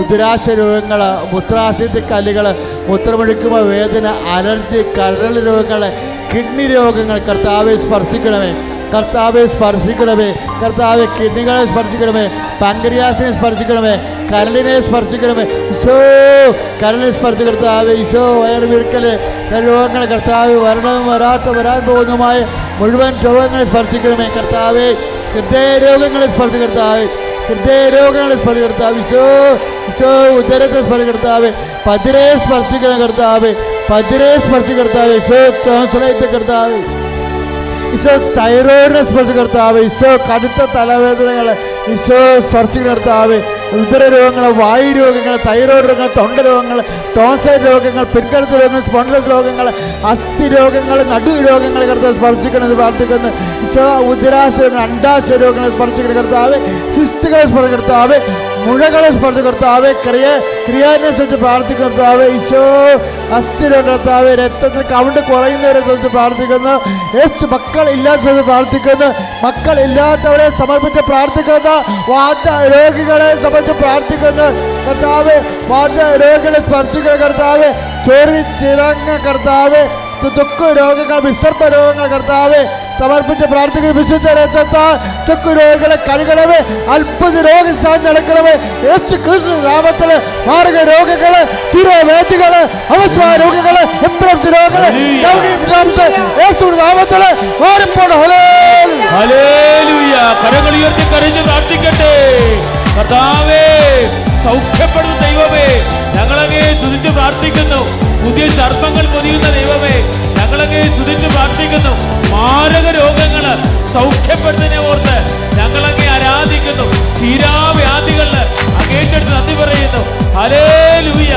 ഉദരാശ രോഗങ്ങൾ, മൂത്രാശയത്തിൽ കല്ലുകൾ, മൂത്രമൊഴിക്കുമ്പോൾ വേദന, അലർജി, കരൾ രോഗങ്ങൾ, കിഡ്നി രോഗങ്ങൾ കർത്താവെ സ്പർശിക്കണമേ. കർത്താവെ, കിഡ്നികളെ സ്പർശിക്കണമേ, പാങ്ക്രിയാസിനെ സ്പർശിക്കണമേ, കരളിനെ സ്പർശിക്കണമേ. ഈശോ, കരളിനെ സ്പർശിച്ച കർത്താവെ, ഈശോ വയറുവിറുക്കല് രോഗങ്ങൾ കർത്താവ്, വരാൻ പോകുന്നതുമായ മുഴുവൻ രോഗങ്ങളെ സ്പർശിക്കണമേ. കർത്താവെ, ഹൃദയരോഗങ്ങളെ സ്പർശിച്ച കർത്താവെ, ഈശോ, ഉദരത്തെ സ്പർശിച്ച കർത്താവെ, പതിരെ സ്പർശിക്കുന്ന കർത്താവെ, ഈശോ ട്രാൻസ്ലേറ്റ് കർത്താവെ, ഈശോ തൈറോയിഡിനെ സ്പർശിച്ച കർത്താവെ, ഈശോ കടുത്ത തലവേദനകൾ ഈശോ സ്പർശിക്കുന്ന കർത്താവെ, ഉദരരോഗങ്ങൾ, വായുരോഗങ്ങൾ, തൈറോയ്ഡ് രോഗങ്ങൾ, തൊണ്ട രോഗങ്ങൾ, ടോൺസൈറ്റ് രോഗങ്ങൾ, പിൻകഴുത്ത് രോഗങ്ങൾ, സ്പോണ്ടിലസ് രോഗങ്ങൾ, അസ്ഥി രോഗങ്ങൾ, നടുരോഗങ്ങൾ കർത്താവ് സ്പർശിക്കണമെന്ന് പ്രാർത്ഥിക്കുന്നു. ഈശോ ഉദരാശയ രോഗങ്ങൾ, അണ്ടാശയ രോഗങ്ങളെ സ്പർശിക്കുന്ന കർത്താവെ, സിസ്റ്റുകളെ സ്പർശിച്ച കർത്താവെ, മുഴകളെ സ്പർശിച്ച കർത്താവെ, ക്രിയാനെ സ്പർശിച്ച് പ്രാർത്ഥിക്കുന്ന കർത്താവെ, ഈശോ അസ്ഥിരോഗ കർത്താവെ, രക്തത്തിൽ കൗണ്ട് കുറയുന്നവരെ സ്പർശിച്ച് പ്രാർത്ഥിക്കുന്നു. മക്കൾ ഇല്ലാത്ത പ്രാർത്ഥിക്കുന്നു. മക്കൾ ഇല്ലാത്തവരെ സമർപ്പിച്ച് പ്രാർത്ഥിക്കുന്ന വാദ രോഗികളെ സമർപ്പിച്ച് പ്രാർത്ഥിക്കുന്നു കർത്താവ്, വാദ രോഗികളെ സ്പർശിക്കുന്ന കർത്താവ്, ചൊറിച്ചിറങ്ങ കർത്താവ്, ദുഃഖ രോഗങ്ങൾ, വിസർപ്പ രോഗങ്ങൾ കർത്താവ് സമർപ്പിച്ച് പ്രാർത്ഥിക്കുന്ന വിശുദ്ധ രക്തത്താൽ ചൊക്കു രോഗികളെ കഴുകണമേ. അത്ഭുത രോഗശാന്തി നടക്കണമേ. യേശു ക്രിസ്തു നാമത്തില് മാർഗ രോഗങ്ങള്, തിരവേദികള്, അവസ്വായ രോഗങ്ങള്, എംബ്രംസ് രോഗങ്ങള് യേശുവിന്റെ നാമത്തില് മാറിപ്പോണം. ഹല്ലേലൂയ. കരങ്ങൾ ഉയർത്തി കരഞ്ഞ് പ്രാർത്ഥിക്കട്ടെ. കർത്താവേ, സൗഖ്യപ്പെടുന്ന ദൈവമേ, ഞങ്ങളങ്ങേ സ്തുതിച്ച് പ്രാർത്ഥിക്കുന്നു. പുതിയ ചർമ്മങ്ങൾ പൊതിയുന്ന ദൈവമേ, ഞങ്ങളങ്ങേ സ്തുതിച്ച് പ്രാർത്ഥിക്കുന്നു. മാരക രോഗങ്ങള് സൗഖ്യപ്പെടുന്നതിനെ ഓർത്ത് ഞങ്ങളങ്ങേ ആരാധിക്കുന്നു. തീരാവ്യാധികളില് അങ്ങേറ്റെടുത്ത് നന്ദി പറയുന്നു. ഹല്ലേലൂയ.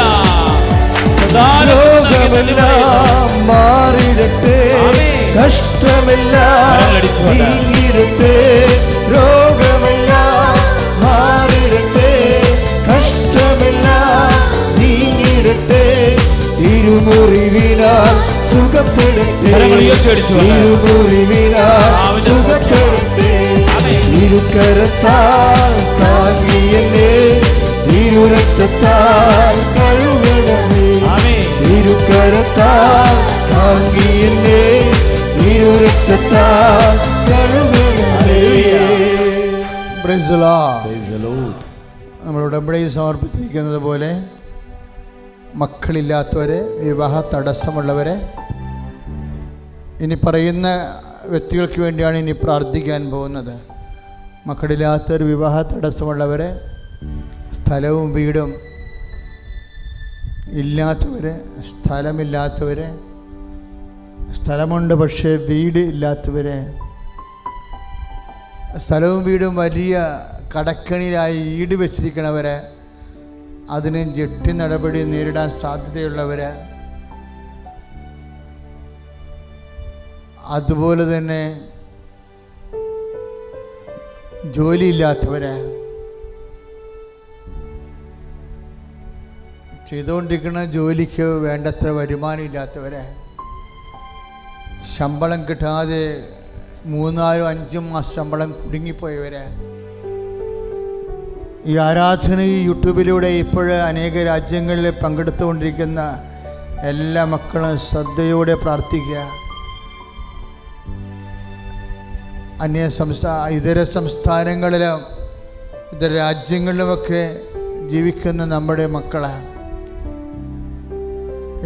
രോഗമെല്ലാം മാറിടട്ടെ, കഷ്ടമെല്ലാം നീങ്ങിടട്ടെ, രോഗമെല്ലാം മാറിടട്ടെ, കഷ്ടമെല്ലാം നീങ്ങിടട്ടെ, തിരുമുറിവിനാൽ സുഖപ്പെടട്ടെ, തിരുമുറിവിനാൽ സുഖപ്പെടട്ടെ. തിരുക്കരത്താൽ താങ്ങിയെന്നെ, തിരുരക്തത്താൽ കഴുകണമേ, തിരുക്കരത്താൽ താങ്ങിയെന്നെ, തിരുരക്തത്താൽ കഴുകണമേ. Praise the Lord. നമ്മൾ ഉടമ്പടി സമർപ്പിച്ചിരിക്കുന്നത് പോലെ മക്കളില്ലാത്തവരെ, വിവാഹ തടസ്സമുള്ളവരെ, ഇനി പറയുന്ന വ്യക്തികൾക്ക് വേണ്ടിയാണ് ഇനി പ്രാർത്ഥിക്കാൻ പോകുന്നത്. മക്കളില്ലാത്തവർ, വിവാഹ തടസ്സമുള്ളവരെ, സ്ഥലവും വീടും ഇല്ലാത്തവരെ, സ്ഥലമില്ലാത്തവരെ, സ്ഥലമുണ്ട് പക്ഷേ വീട് ഇല്ലാത്തവരെ, സ്ഥലവും വീടും വലിയ കടക്കണിയിലായി ഈട് വെച്ചിരിക്കണവരെ, അതിന് ജപ്തി നടപടി നേരിടാൻ സാധ്യതയുള്ളവർ, അതുപോലെ തന്നെ ജോലിയില്ലാത്തവർ, ചെയ്തുകൊണ്ടിരിക്കുന്ന ജോലിക്ക് വേണ്ടത്ര വരുമാനം ഇല്ലാത്തവർ, ശമ്പളം കിട്ടാതെ 3-5 മാസം ശമ്പളം കുടുങ്ങിപ്പോയവർ, ഈ ആരാധന ഈ യൂട്യൂബിലൂടെ ഇപ്പോൾ അനേക രാജ്യങ്ങളിൽ പങ്കെടുത്തുകൊണ്ടിരിക്കുന്ന എല്ലാ മക്കളും ശ്രദ്ധയോടെ പ്രാർത്ഥിക്കുക. ഇതര സംസ്ഥാനങ്ങളിലും ഇതര രാജ്യങ്ങളിലുമൊക്കെ ജീവിക്കുന്ന നമ്മുടെ മക്കളാണ്.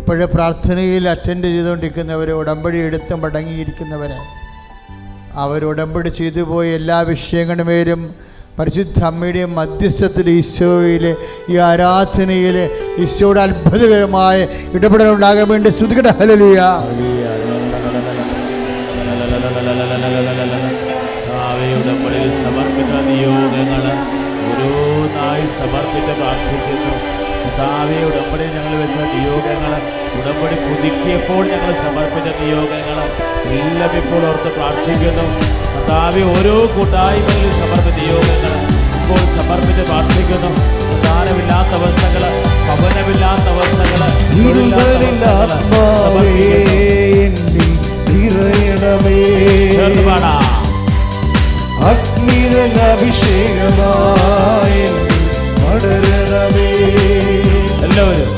ഇപ്പോഴും പ്രാർത്ഥനയിൽ അറ്റൻഡ് ചെയ്തുകൊണ്ടിരിക്കുന്നവർ, ഉടമ്പടി എടുത്ത് മടങ്ങിയിരിക്കുന്നവർ, അവർ ഉടമ്പടി ചെയ്തു പോയ എല്ലാ വിഷയങ്ങളുടെ മേലും പരിശുദ്ധ അമ്മയുടെ മധ്യസ്ഥത്തിൽ ഈശോയിൽ ഈ ആരാധനയിൽ ഈശോയുടെ അത്ഭുതകരമായ ഇടപെടലുണ്ടാകാൻ വേണ്ടി ശ്രുതികട ഹല്ലേലൂയ. ഉടമ്പടിയിൽ സമർപ്പിക്കുന്ന നിയോഗങ്ങൾ ഓരോന്നായി സമർപ്പിച്ച് പ്രാർത്ഥിക്കുന്നു. ഉടമ്പടി ഞങ്ങൾ വെച്ച നിയോഗങ്ങൾ, ഉടമ്പടി പുതുക്കിയപ്പോൾ ഞങ്ങൾ സമർപ്പിച്ച നിയോഗങ്ങൾ എല്ലാം ഇപ്പോൾ ഓർത്ത് പ്രാർത്ഥിക്കുന്നു. കർത്താവേ, ഓരോ കൂട്ടായ്മകളിൽ സമർപ്പിച്ച നിയോഗങ്ങൾ ഇപ്പോൾ സമർപ്പിച്ച് പ്രാർത്ഥിക്കുന്നു. സന്താനമില്ലാത്ത അവസ്ഥകൾ, ഭവനമില്ലാത്ത അവസ്ഥകൾ, ചേർന്ന് പാടാം. അഗ്നിതലഭിഷേകമായി പടരണമേ എല്ലാവരും.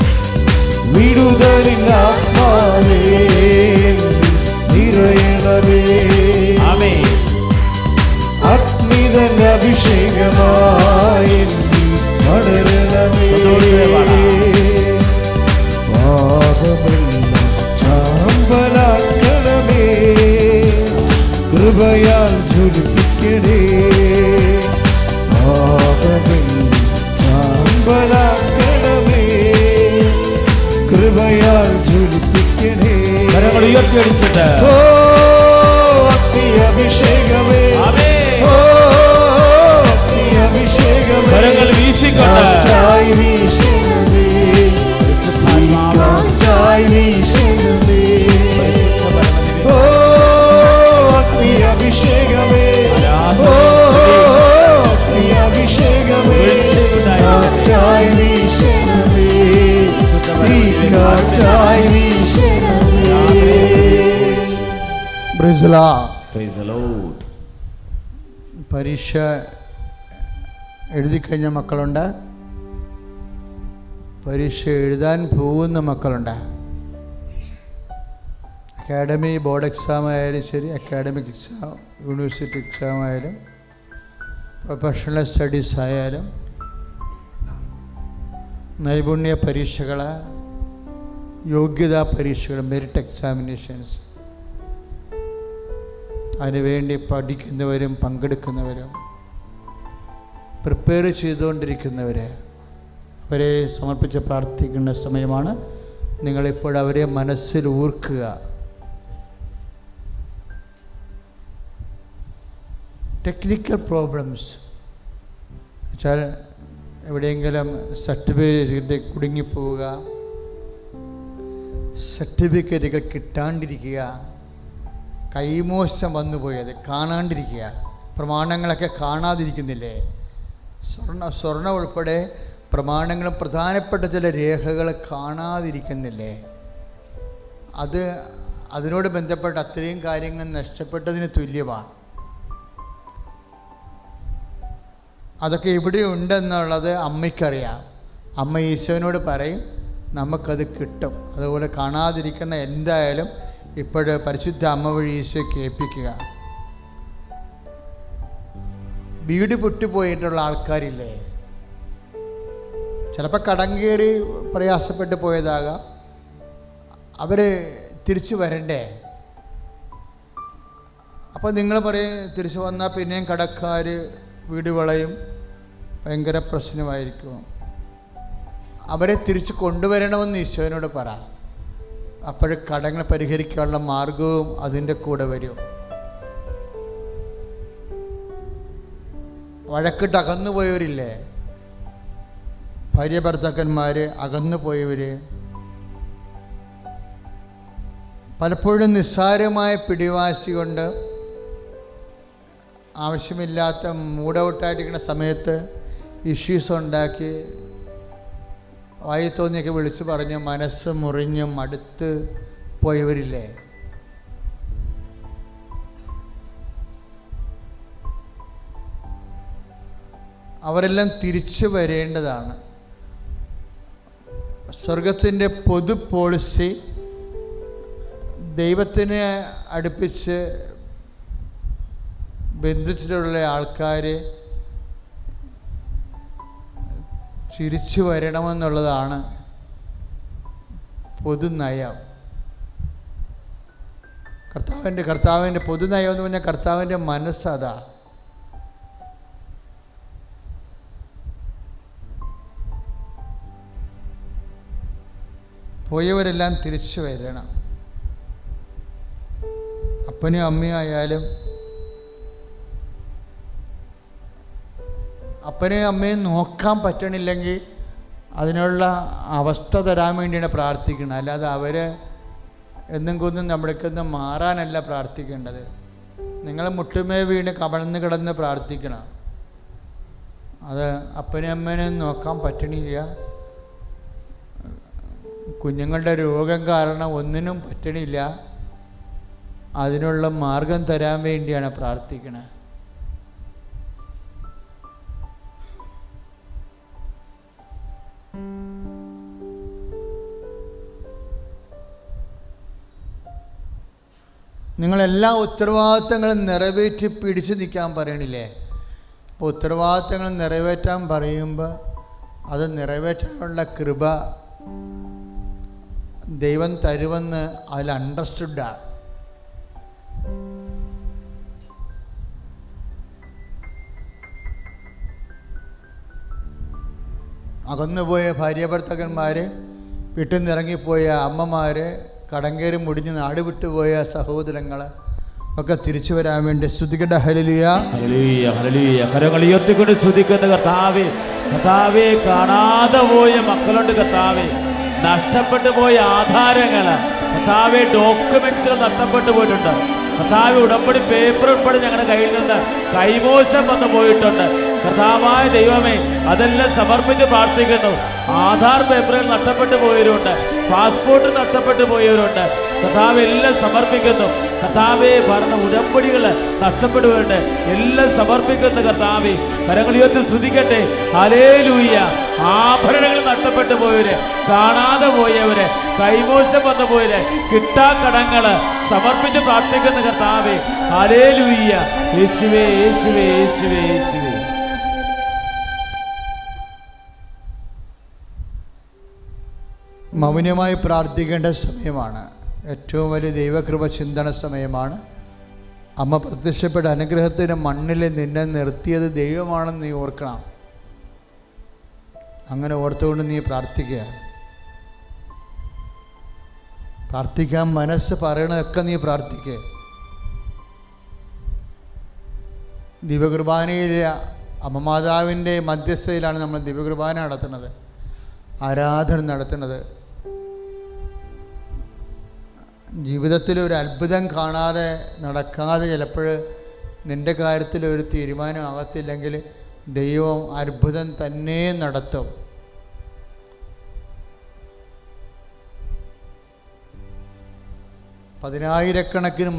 വിടുതലിനാത്മാവേ നിറയണമേ. ആമേൻ. അഗ്നിതലഭിഷേകമായി പടരണമേ. പാപമെല്ലാം ചാമ്പലാക്കണമേ, കൃപയാൽ ജ്വലിപ്പിക്കണേ. പാപമെല്ലാം ചാമ്പലാക്കണമേ, കൃപയാൽ ജ്വലിപ്പിക്കണേ. കരങ്ങൾ ഉയർത്തിയടിച്ചിട്ട് ഓ അഗ്നി അഭിഷേകമേ, ഓ അഗ്നി അഭിഷേകമേ, കരങ്ങൾ വീശിക്കൊണ്ട് കാറ്റായി വീശണമേ, കാറ്റായി വീശണമേ. ഓ അഗ്നി അഭിഷേകമേ, ഓ അഗ്നി അഭിഷേകമേ, കാറ്റായി വീശണമേ, കാറ്റായി വീശണമേ. Praise the Lord. Praise the Lord. പരീക്ഷ എഴുതിക്കഴിഞ്ഞ മക്കളുണ്ട്, പരീക്ഷ എഴുതാൻ പോകുന്ന മക്കളുണ്ട്. അക്കാഡമി ബോർഡ് എക്സാം ആയാലും ശരി, അക്കാഡമിക് എക്സാം, യൂണിവേഴ്സിറ്റി എക്സാം ആയാലും, പ്രൊഫഷണൽ സ്റ്റഡീസ് ആയാലും, നൈപുണ്യ പരീക്ഷകൾ, യോഗ്യതാ പരീക്ഷകൾ, മെറിറ്റ് എക്സാമിനേഷൻസ്, അതിനുവേണ്ടി പഠിക്കുന്നവരും പങ്കെടുക്കുന്നവരും പ്രിപ്പയർ ചെയ്തുകൊണ്ടിരിക്കുന്നവർ, അവരെ സമർപ്പിച്ച് പ്രാർത്ഥിക്കുന്ന സമയമാണ്. നിങ്ങളിപ്പോൾ അവരെ മനസ്സിൽ ഓർക്കുക. ടെക്നിക്കൽ പ്രോബ്ലംസ് വെച്ചാൽ എവിടെയെങ്കിലും സർട്ടിഫിക്കറ്റ് കുടുങ്ങിപ്പോവുക, സർട്ടിഫിക്കറ്റുകൾ കിട്ടാണ്ടിരിക്കുക, കൈമോശം വന്നുപോയത് കാണാണ്ടിരിക്കുക, പ്രമാണങ്ങളൊക്കെ കാണാതിരിക്കുന്നില്ലേ? സ്വർണ്ണ ഉൾപ്പെടെ പ്രമാണങ്ങളും പ്രധാനപ്പെട്ട ചില രേഖകൾ കാണാതിരിക്കുന്നില്ലേ? അതിനോട് ബന്ധപ്പെട്ട അത്രയും കാര്യങ്ങൾ നഷ്ടപ്പെട്ടതിന് തുല്യമാണ്. അതൊക്കെ ഇവിടെ ഉണ്ടെന്നുള്ളത് അമ്മയ്ക്കറിയാം. അമ്മ ഈശോനോട് പറയും, നമുക്കത് കിട്ടും. അതുപോലെ കാണാതിരിക്കുന്ന എന്തായാലും ഇപ്പോഴ് പരിശുദ്ധ അമ്മ വഴി ഈശോ കേൾപ്പിക്കുക. വീട് വിട്ടുപോയിട്ടുള്ള ആൾക്കാരില്ലേ, ചിലപ്പോൾ കടം കയറി പ്രയാസപ്പെട്ട് പോയതാകാം, അവർ തിരിച്ചു വരണ്ടേ? അപ്പോൾ നിങ്ങൾ പറയും തിരിച്ചു വന്നാൽ പിന്നെയും കടക്കാർ വീട് വളയും, ഭയങ്കര പ്രശ്നമായിരിക്കും. അവരെ തിരിച്ചു കൊണ്ടുവരണമെന്ന് ഈശോനോട് പറ. അപ്പോൾ കടങ്ങൾ പരിഹരിക്കാനുള്ള മാർഗവും അതിൻ്റെ കൂടെ വരും. വഴക്കിട്ട് അകന്നു പോയവരില്ലേ, ഭാര്യ ഭർത്താക്കന്മാർ അകന്നു പോയവർ, പലപ്പോഴും നിസ്സാരമായ പിടിവാശി കൊണ്ട് ആവശ്യമില്ലാത്ത മൂഡ് ഔട്ടായിട്ടിരിക്കുന്ന സമയത്ത് ഇഷ്യൂസ് ഉണ്ടാക്കി വായി തോന്നിയൊക്കെ വിളിച്ചു പറഞ്ഞ് മനസ്സ് മുറിഞ്ഞും മടുത്ത് പോയവരില്ലേ? അവരെല്ലാം തിരിച്ചു വരേണ്ടതാണ്. സ്വർഗത്തിൻ്റെ പൊതു പോളിസി ദൈവത്തിനെ അടുപ്പിച്ച് ബന്ധിച്ചിട്ടുള്ള ആൾക്കാർ തിരിച്ചു വരണമെന്നുള്ളതാണ് പൊതുനയം. കർത്താവിൻ്റെ പൊതുനയം എന്ന് പറഞ്ഞാൽ കർത്താവിൻ്റെ മനസ്സതാ. പോയവരെല്ലാം തിരിച്ചു വരണം. അപ്പനും അമ്മയായാലും അപ്പനെയും അമ്മയും നോക്കാൻ പറ്റണില്ലെങ്കിൽ അതിനുള്ള അവസ്ഥ തരാൻ വേണ്ടിയാണ് പ്രാർത്ഥിക്കുന്നത്. അല്ലാതെ അവരെ എന്നും കൊന്നും നമ്മൾക്കൊന്ന് മാറാനല്ല പ്രാർത്ഥിക്കേണ്ടത്. നിങ്ങൾ മുട്ടുമേ വീണ് കമഴ്ന്ന് കിടന്ന് പ്രാർത്ഥിക്കണം. അത് അപ്പനെയും അമ്മേനെയും നോക്കാൻ പറ്റണില്ല, കുഞ്ഞുങ്ങളുടെ രോഗം കാരണം ഒന്നിനും പറ്റണില്ല, അതിനുള്ള മാർഗം തരാൻ വേണ്ടിയാണ് പ്രാർത്ഥിക്കുന്നത്. നിങ്ങളെല്ലാ ഉത്തരവാദിത്തങ്ങളും നിറവേറ്റി പിടിച്ചു നിൽക്കാൻ പറയണില്ലേ? അപ്പോൾ ഉത്തരവാദിത്തങ്ങൾ നിറവേറ്റാൻ പറയുമ്പോൾ അത് നിറവേറ്റാനുള്ള കൃപ ദൈവം തരുമെന്ന് അതിൽ അണ്ടർസ്റ്റുഡാണ്. അകന്നുപോയ ഭാര്യാഭർത്താക്കന്മാർ, വീട്ടിൽ നിന്ന് ഇറങ്ങിപ്പോയ അമ്മമാർ, കടം കയറി മുടിഞ്ഞ് നാട് വിട്ടുപോയ സഹോദരങ്ങൾ ഒക്കെ തിരിച്ചു വരാൻ വേണ്ടി സ്തുതിക്കട്ടെ. ഹല്ലേലൂയ, ഹല്ലേലൂയ, ഹല്ലേലൂയ. കരങ്ങൾ ഉയർത്തിക്കൊണ്ട് സ്തുതിക്കുന്ന കർത്താവേ, കർത്താവേ, കാണാതെ പോയ മക്കളുണ്ട് കർത്താവേ, നഷ്ടപ്പെട്ടു പോയ ആധാരങ്ങൾ കർത്താവേ, ഡോക്യുമെന്റ്സുകൾ നഷ്ടപ്പെട്ടു പോയിട്ടുണ്ട് കർത്താവേ, ഉടമ്പടി പേപ്പർ ഉൾപ്പെടെ ഞങ്ങളുടെ കയ്യിൽ നിന്ന് കൈമോശം വന്നു പോയിട്ടുണ്ട് കർത്താവായ ദൈവമേ, അതെല്ലാം സമർപ്പിച്ച് പ്രാർത്ഥിക്കുന്നു. ആധാർ പേപ്പറുകൾ നഷ്ടപ്പെട്ടു പോയവരുണ്ട്, പാസ്പോർട്ട് നഷ്ടപ്പെട്ടു പോയവരുണ്ട് കർത്താവ്, എല്ലാം സമർപ്പിക്കുന്നു കർത്താവേ. ഭരണ ഉടമ്പടികൾ നഷ്ടപ്പെടുകയുണ്ട്, എല്ലാം സമർപ്പിക്കുന്നു കർത്താവേ. കരങ്ങൾ ഉയർത്തി സ്തുതിക്കട്ടെ. ഹല്ലേലൂയ. ആഭരണങ്ങൾ നഷ്ടപ്പെട്ടു പോയവര്, കാണാതെ പോയവര്, കൈമോശം വന്നു പോയവര്, കിട്ടാക്കടങ്ങള് സമർപ്പിച്ച് പ്രാർത്ഥിക്കുന്ന കർത്താവേ. ഹല്ലേലൂയ. യേശുവേ, യേശുവേ, യേശുവേ, യേശുവേ. മൗനമായി പ്രാർത്ഥിക്കേണ്ട സമയമാണ്. ഏറ്റവും വലിയ ദൈവകൃപ ചിന്തന സമയമാണ്. അമ്മ പ്രത്യക്ഷപ്പെട്ട അനുഗ്രഹത്തിന് മണ്ണിൽ നിന്നെ നിർത്തിയത് ദൈവമാണെന്ന് നീ ഓർക്കണം. അങ്ങനെ ഓർത്തുകൊണ്ട് നീ പ്രാർത്ഥിക്കുക. പ്രാർത്ഥിക്കാൻ മനസ്സ് പറയണതൊക്കെ നീ പ്രാർത്ഥിക്കുക. ദിവ്യകുർബാനയിലെ അമ്മമാതാവിൻ്റെ മധ്യസ്ഥയിലാണ് നമ്മൾ ദിവ്യകുർബാന നടത്തുന്നത്, ആരാധന നടത്തുന്നത്. ജീവിതത്തിൽ ഒരു അത്ഭുതം കാണാതെ നടക്കാതെ ചിലപ്പോൾ നിൻ്റെ കാര്യത്തിൽ ഒരു തീരുമാനം ആകത്തില്ലെങ്കിൽ ദൈവം അത്ഭുതം തന്നെ നടത്തും. പതിനായിരക്കണക്കിന്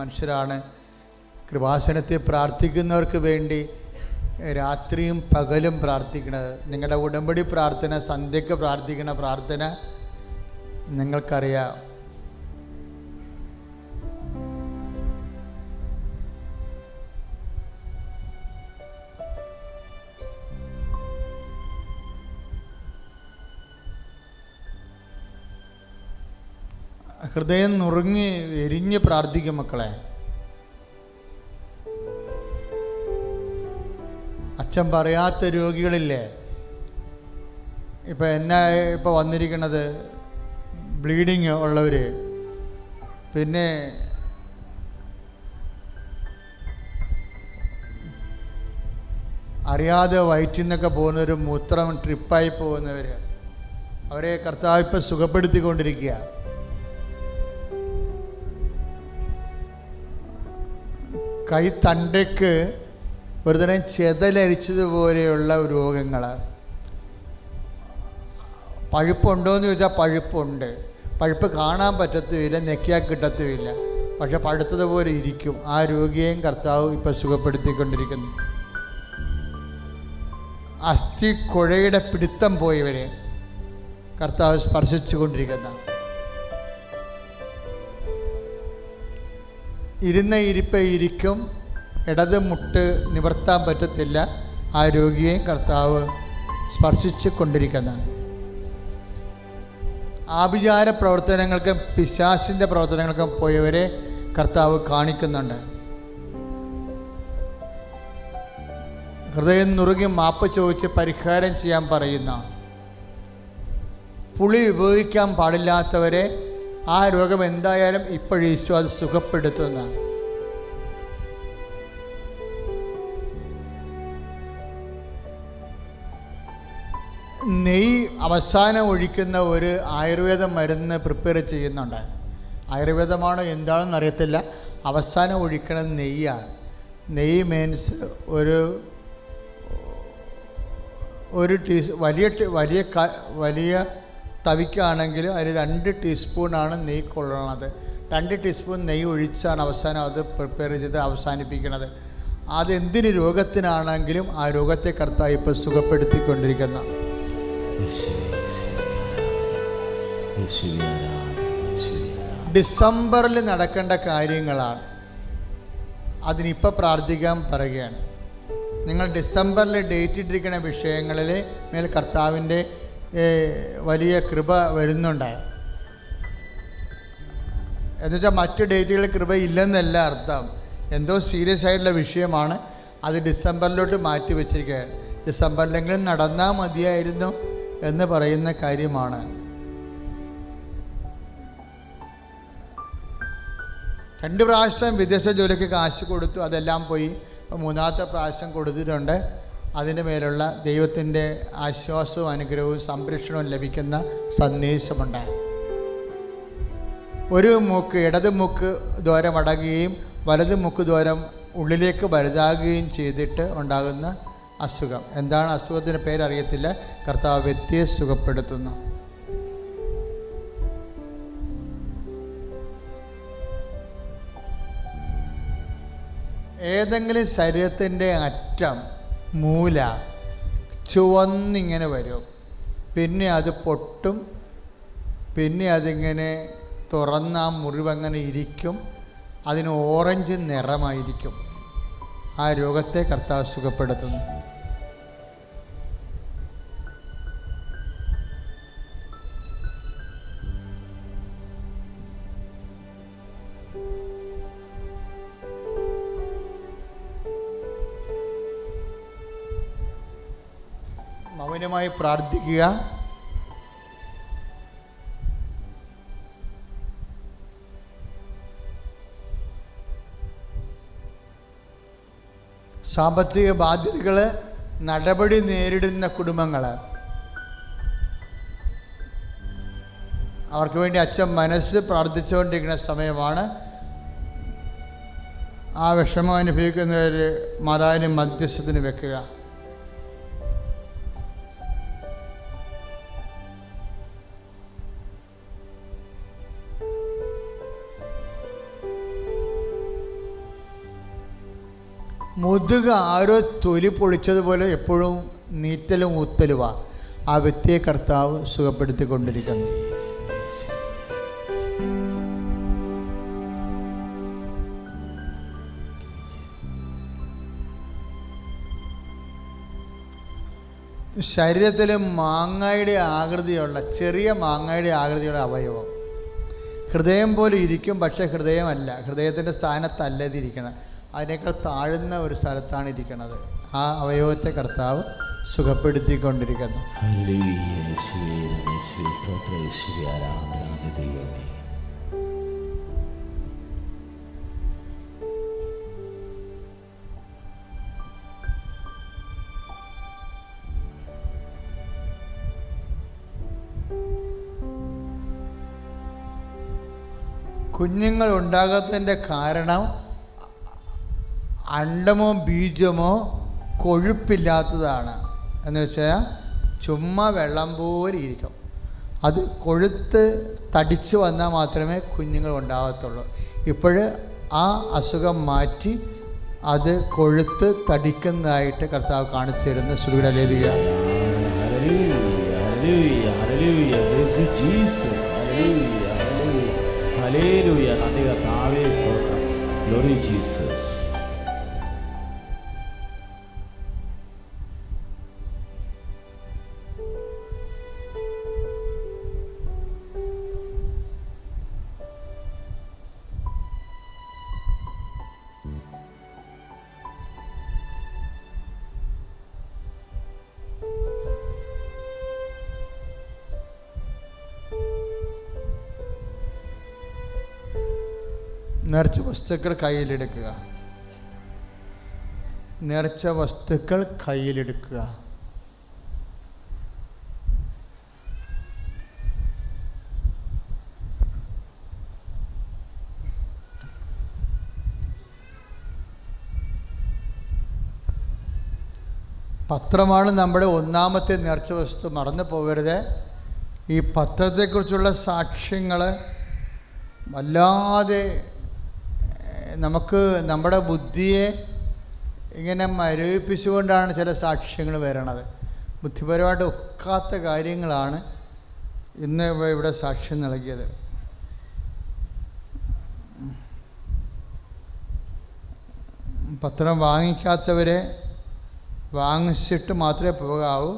മനുഷ്യരാണ് കൃപാസനത്തിൽ പ്രാർത്ഥിക്കുന്നവർക്ക് വേണ്ടി രാത്രിയും പകലും പ്രാർത്ഥിക്കുന്നത്. നിങ്ങളുടെ ഉടമ്പടി പ്രാർത്ഥന, സന്ധ്യയ്ക്ക് പ്രാർത്ഥിക്കുന്ന പ്രാർത്ഥന നിങ്ങൾക്കറിയാം. ഹൃദയം നുറുങ്ങി എരിഞ്ഞ് പ്രാർത്ഥിക്കും മക്കളെ. അച്ഛൻ പറയാത്ത രോഗികളില്ലേ? ഇപ്പോൾ വന്നിരിക്കുന്നത് ബ്ലീഡിങ് ഉള്ളവർ, പിന്നെ അറിയാതെ വയറ്റിൽ നിന്നൊക്കെ പോകുന്നവർ, മൂത്രം ട്രിപ്പായി പോകുന്നവർ, അവരെ കർത്താവ് ഇപ്പം സുഖപ്പെടുത്തിക്കൊണ്ടിരിക്കുക. കൈത്തണ്ടയ്ക്ക് ഒരുതരം ചെതലരിച്ചതുപോലെയുള്ള രോഗങ്ങൾ. പഴുപ്പുണ്ടോയെന്ന് ചോദിച്ചാൽ പഴുപ്പുണ്ട്. പഴുപ്പ് കാണാൻ പറ്റത്തുമില്ല, നെക്കിയാൽ കിട്ടത്തുമില്ല, പക്ഷെ പഴുത്തതുപോലെ ഇരിക്കും. ആ രോഗിയെയും കർത്താവ് ഇപ്പം സുഖപ്പെടുത്തിക്കൊണ്ടിരിക്കുന്നു. അസ്ഥി കുഴയുടെ പിടുത്തം പോയവരെ കർത്താവ് സ്പർശിച്ചു കൊണ്ടിരിക്കുന്ന. ഇരുന്ന ഇരിപ്പ് ഇരിക്കും, ഇടത് മുട്ട് നിവർത്താൻ പറ്റത്തില്ല. ആ രോഗിയെയും കർത്താവ് സ്പർശിച്ചു കൊണ്ടിരിക്കുന്ന. ആഭിചാര പ്രവർത്തനങ്ങൾക്കും പിശാചിൻ്റെ പ്രവർത്തനങ്ങൾക്കും പോയവരെ കർത്താവ് കാണിക്കുന്നുണ്ട്. ഹൃദയം നുറുകി മാപ്പ് ചോദിച്ച് പരിഹാരം ചെയ്യാൻ പറയുന്ന, പുളി ഉപയോഗിക്കാൻ പാടില്ലാത്തവരെ ആ രോഗം എന്തായാലും ഇപ്പോഴീശോ അത് സുഖപ്പെടുത്തുന്ന. നെയ്യ് അവസാനം ഒഴിക്കുന്ന ഒരു ആയുർവേദ മരുന്ന് പ്രിപ്പയർ ചെയ്യുന്നുണ്ട്. ആയുർവേദമാണോ എന്താണെന്ന് അറിയത്തില്ല. അവസാനം ഒഴിക്കണത് നെയ്യാണ്. നെയ്യ് മീൻസ് വലിയ തവിക്കാണെങ്കിൽ അതിൽ 2 ടീസ്പൂണാണ് നെയ്യ് കൊള്ളണത്. 2 ടീസ്പൂൺ നെയ്യ് ഒഴിച്ചാണ് അവസാനം അത് പ്രിപ്പയർ ചെയ്ത് അവസാനിപ്പിക്കുന്നത്. അതെന്തിന് രോഗത്തിനാണെങ്കിലും ആ രോഗത്തെ കർത്താവ് ഇപ്പോൾ സുഖപ്പെടുത്തിക്കൊണ്ടിരിക്കുന്ന. ഡിസംബറിൽ നടക്കേണ്ട കാര്യങ്ങളാണ്. അതിനിപ്പോൾ പ്രാർത്ഥിക്കാൻ പറയുകയാണ്. നിങ്ങൾ ഡിസംബറിൽ ഡേറ്റ് ഇട്ടിരിക്കുന്ന വിഷയങ്ങളിൽ മേൽ കർത്താവിൻ്റെ വലിയ കൃപ വരുന്നുണ്ട്. എന്നുവെച്ചാൽ മറ്റു ഡേറ്റുകളിൽ കൃപ ഇല്ലെന്നല്ല അർത്ഥം. എന്തോ സീരിയസ് ആയിട്ടുള്ള വിഷയമാണ്. അത് ഡിസംബറിലോട്ട് മാറ്റി വച്ചിരിക്കുകയാണ്. ഡിസംബറിലെങ്കിലും നടന്നാൽ മതിയായിരുന്നു എന്ന് പറയുന്ന കാര്യമാണ്. 2 പ്രാവശ്യം വിദേശ ജോലിക്ക് കാശ് കൊടുത്തു, അതെല്ലാം പോയി. ഇപ്പോൾ 3ാമത്തെ പ്രാവശ്യം കൊടുത്തിട്ടുണ്ട്. അതിൻ്റെ മേലുള്ള ദൈവത്തിൻ്റെ ആശ്വാസവും അനുഗ്രഹവും സംരക്ഷണവും ലഭിക്കുന്ന സന്ദേശമുണ്ട്. ഒരു മൂക്ക്, ഇടത് മൂക്ക് ദ്വാരം അടയുകയും വലത് മൂക്ക് ദ്വാരം ഉള്ളിലേക്ക് വലുതാകുകയും ചെയ്തിട്ട് ഉണ്ടാകുന്ന അസുഖം. എന്താണ് അസുഖത്തിൻ്റെ പേരറിയത്തില്ല. കർത്താവ് വ്യക്തിയെ സുഖപ്പെടുത്തുന്നു. ഏതെങ്കിലും ശരീരത്തിൻ്റെ അറ്റം, മൂല ചുവന്നിങ്ങനെ വരും, പിന്നെ അത് പൊട്ടും, പിന്നെ അതിങ്ങനെ തുറന്ന ആ മുറിവങ്ങനെ ഇരിക്കും, അതിന് ഓറഞ്ച് നിറമായിരിക്കും. ആ രോഗത്തെ കർത്താവ് സുഖപ്പെടുത്തുന്നു. മൗനമായി പ്രാർത്ഥിക്കുക. സാമ്പത്തിക ബാധ്യതകൾ, നടപടി നേരിടുന്ന കുടുംബങ്ങൾ, അവർക്ക് വേണ്ടി അച്ഛൻ മനസ്സ് പ്രാർത്ഥിച്ചുകൊണ്ടിരിക്കുന്ന സമയമാണ്. ആ വിഷമം അനുഭവിക്കുന്നവർ മാതാവിന് മധ്യസ്ഥത്തിന് വെക്കുക. മുതുക ആരോ തൊലി പൊളിച്ചതുപോലെ എപ്പോഴും നീറ്റലും ഊത്തലുവാ. ആ വ്യക്തിയെ കർത്താവ് സുഖപ്പെടുത്തിക്കൊണ്ടിരിക്കുന്നു. ശരീരത്തിൽ മാങ്ങയുടെ ആകൃതിയുള്ള, ചെറിയ മാങ്ങയുടെ ആകൃതിയുള്ള അവയവം ഹൃദയം പോലെ ഇരിക്കും, പക്ഷേ ഹൃദയമല്ല, ഹൃദയത്തിൻ്റെ സ്ഥാനത്തല്ല ഇതിരിക്കണം, അതിനേക്കാൾ താഴ്ന്ന ഒരു സ്ഥലത്താണ് ഇരിക്കുന്നത്. ആ അവയവത്തെ കർത്താവ് സുഖപ്പെടുത്തിക്കൊണ്ടിരിക്കുന്നു. കുഞ്ഞുങ്ങൾ ഉണ്ടാകാത്തതിൻ്റെ കാരണം അണ്ടമോ ബീജമോ കൊഴുപ്പില്ലാത്തതാണ്. എന്ന് വെച്ചാൽ ചുമ്മാ വെള്ളം പോലെ ഇരിക്കും. അത് കൊഴുത്ത് തടിച്ച് വന്നാൽ മാത്രമേ കുഞ്ഞുങ്ങൾ ഉണ്ടാകത്തുള്ളൂ. ഇപ്പോൾ ആ അസുഖം മാറ്റി അത് കൊഴുത്ത് തടിക്കുന്നതായിട്ട് കർത്താവ് കാണിച്ചു തരുന്ന ശ്രുതിയുടെ ലേലിയ. നേർച്ച വസ്തുക്കൾ കയ്യിലെടുക്കുക. നേർച്ച വസ്തുക്കൾ കയ്യിലെടുക്കുക. പത്രമാണ് നമ്മുടെ ഒന്നാമത്തെ നേർച്ച വസ്തു, മറന്നു പോകരുത്. ഈ പത്രത്തെക്കുറിച്ചുള്ള സാക്ഷ്യങ്ങൾ വല്ലാതെ നമുക്ക് നമ്മുടെ ബുദ്ധിയെ ഇങ്ങനെ മരവിപ്പിച്ചുകൊണ്ടാണ് ചില സാക്ഷ്യങ്ങൾ വരണത്. ബുദ്ധിപരമായിട്ട് ഒക്കാത്ത കാര്യങ്ങളാണ് ഇന്ന് ഇവിടെ സാക്ഷ്യം നൽകിയത്. പത്രം വാങ്ങിക്കാത്തവരെ വാങ്ങിച്ചിട്ട് മാത്രമേ പോകാവൂ.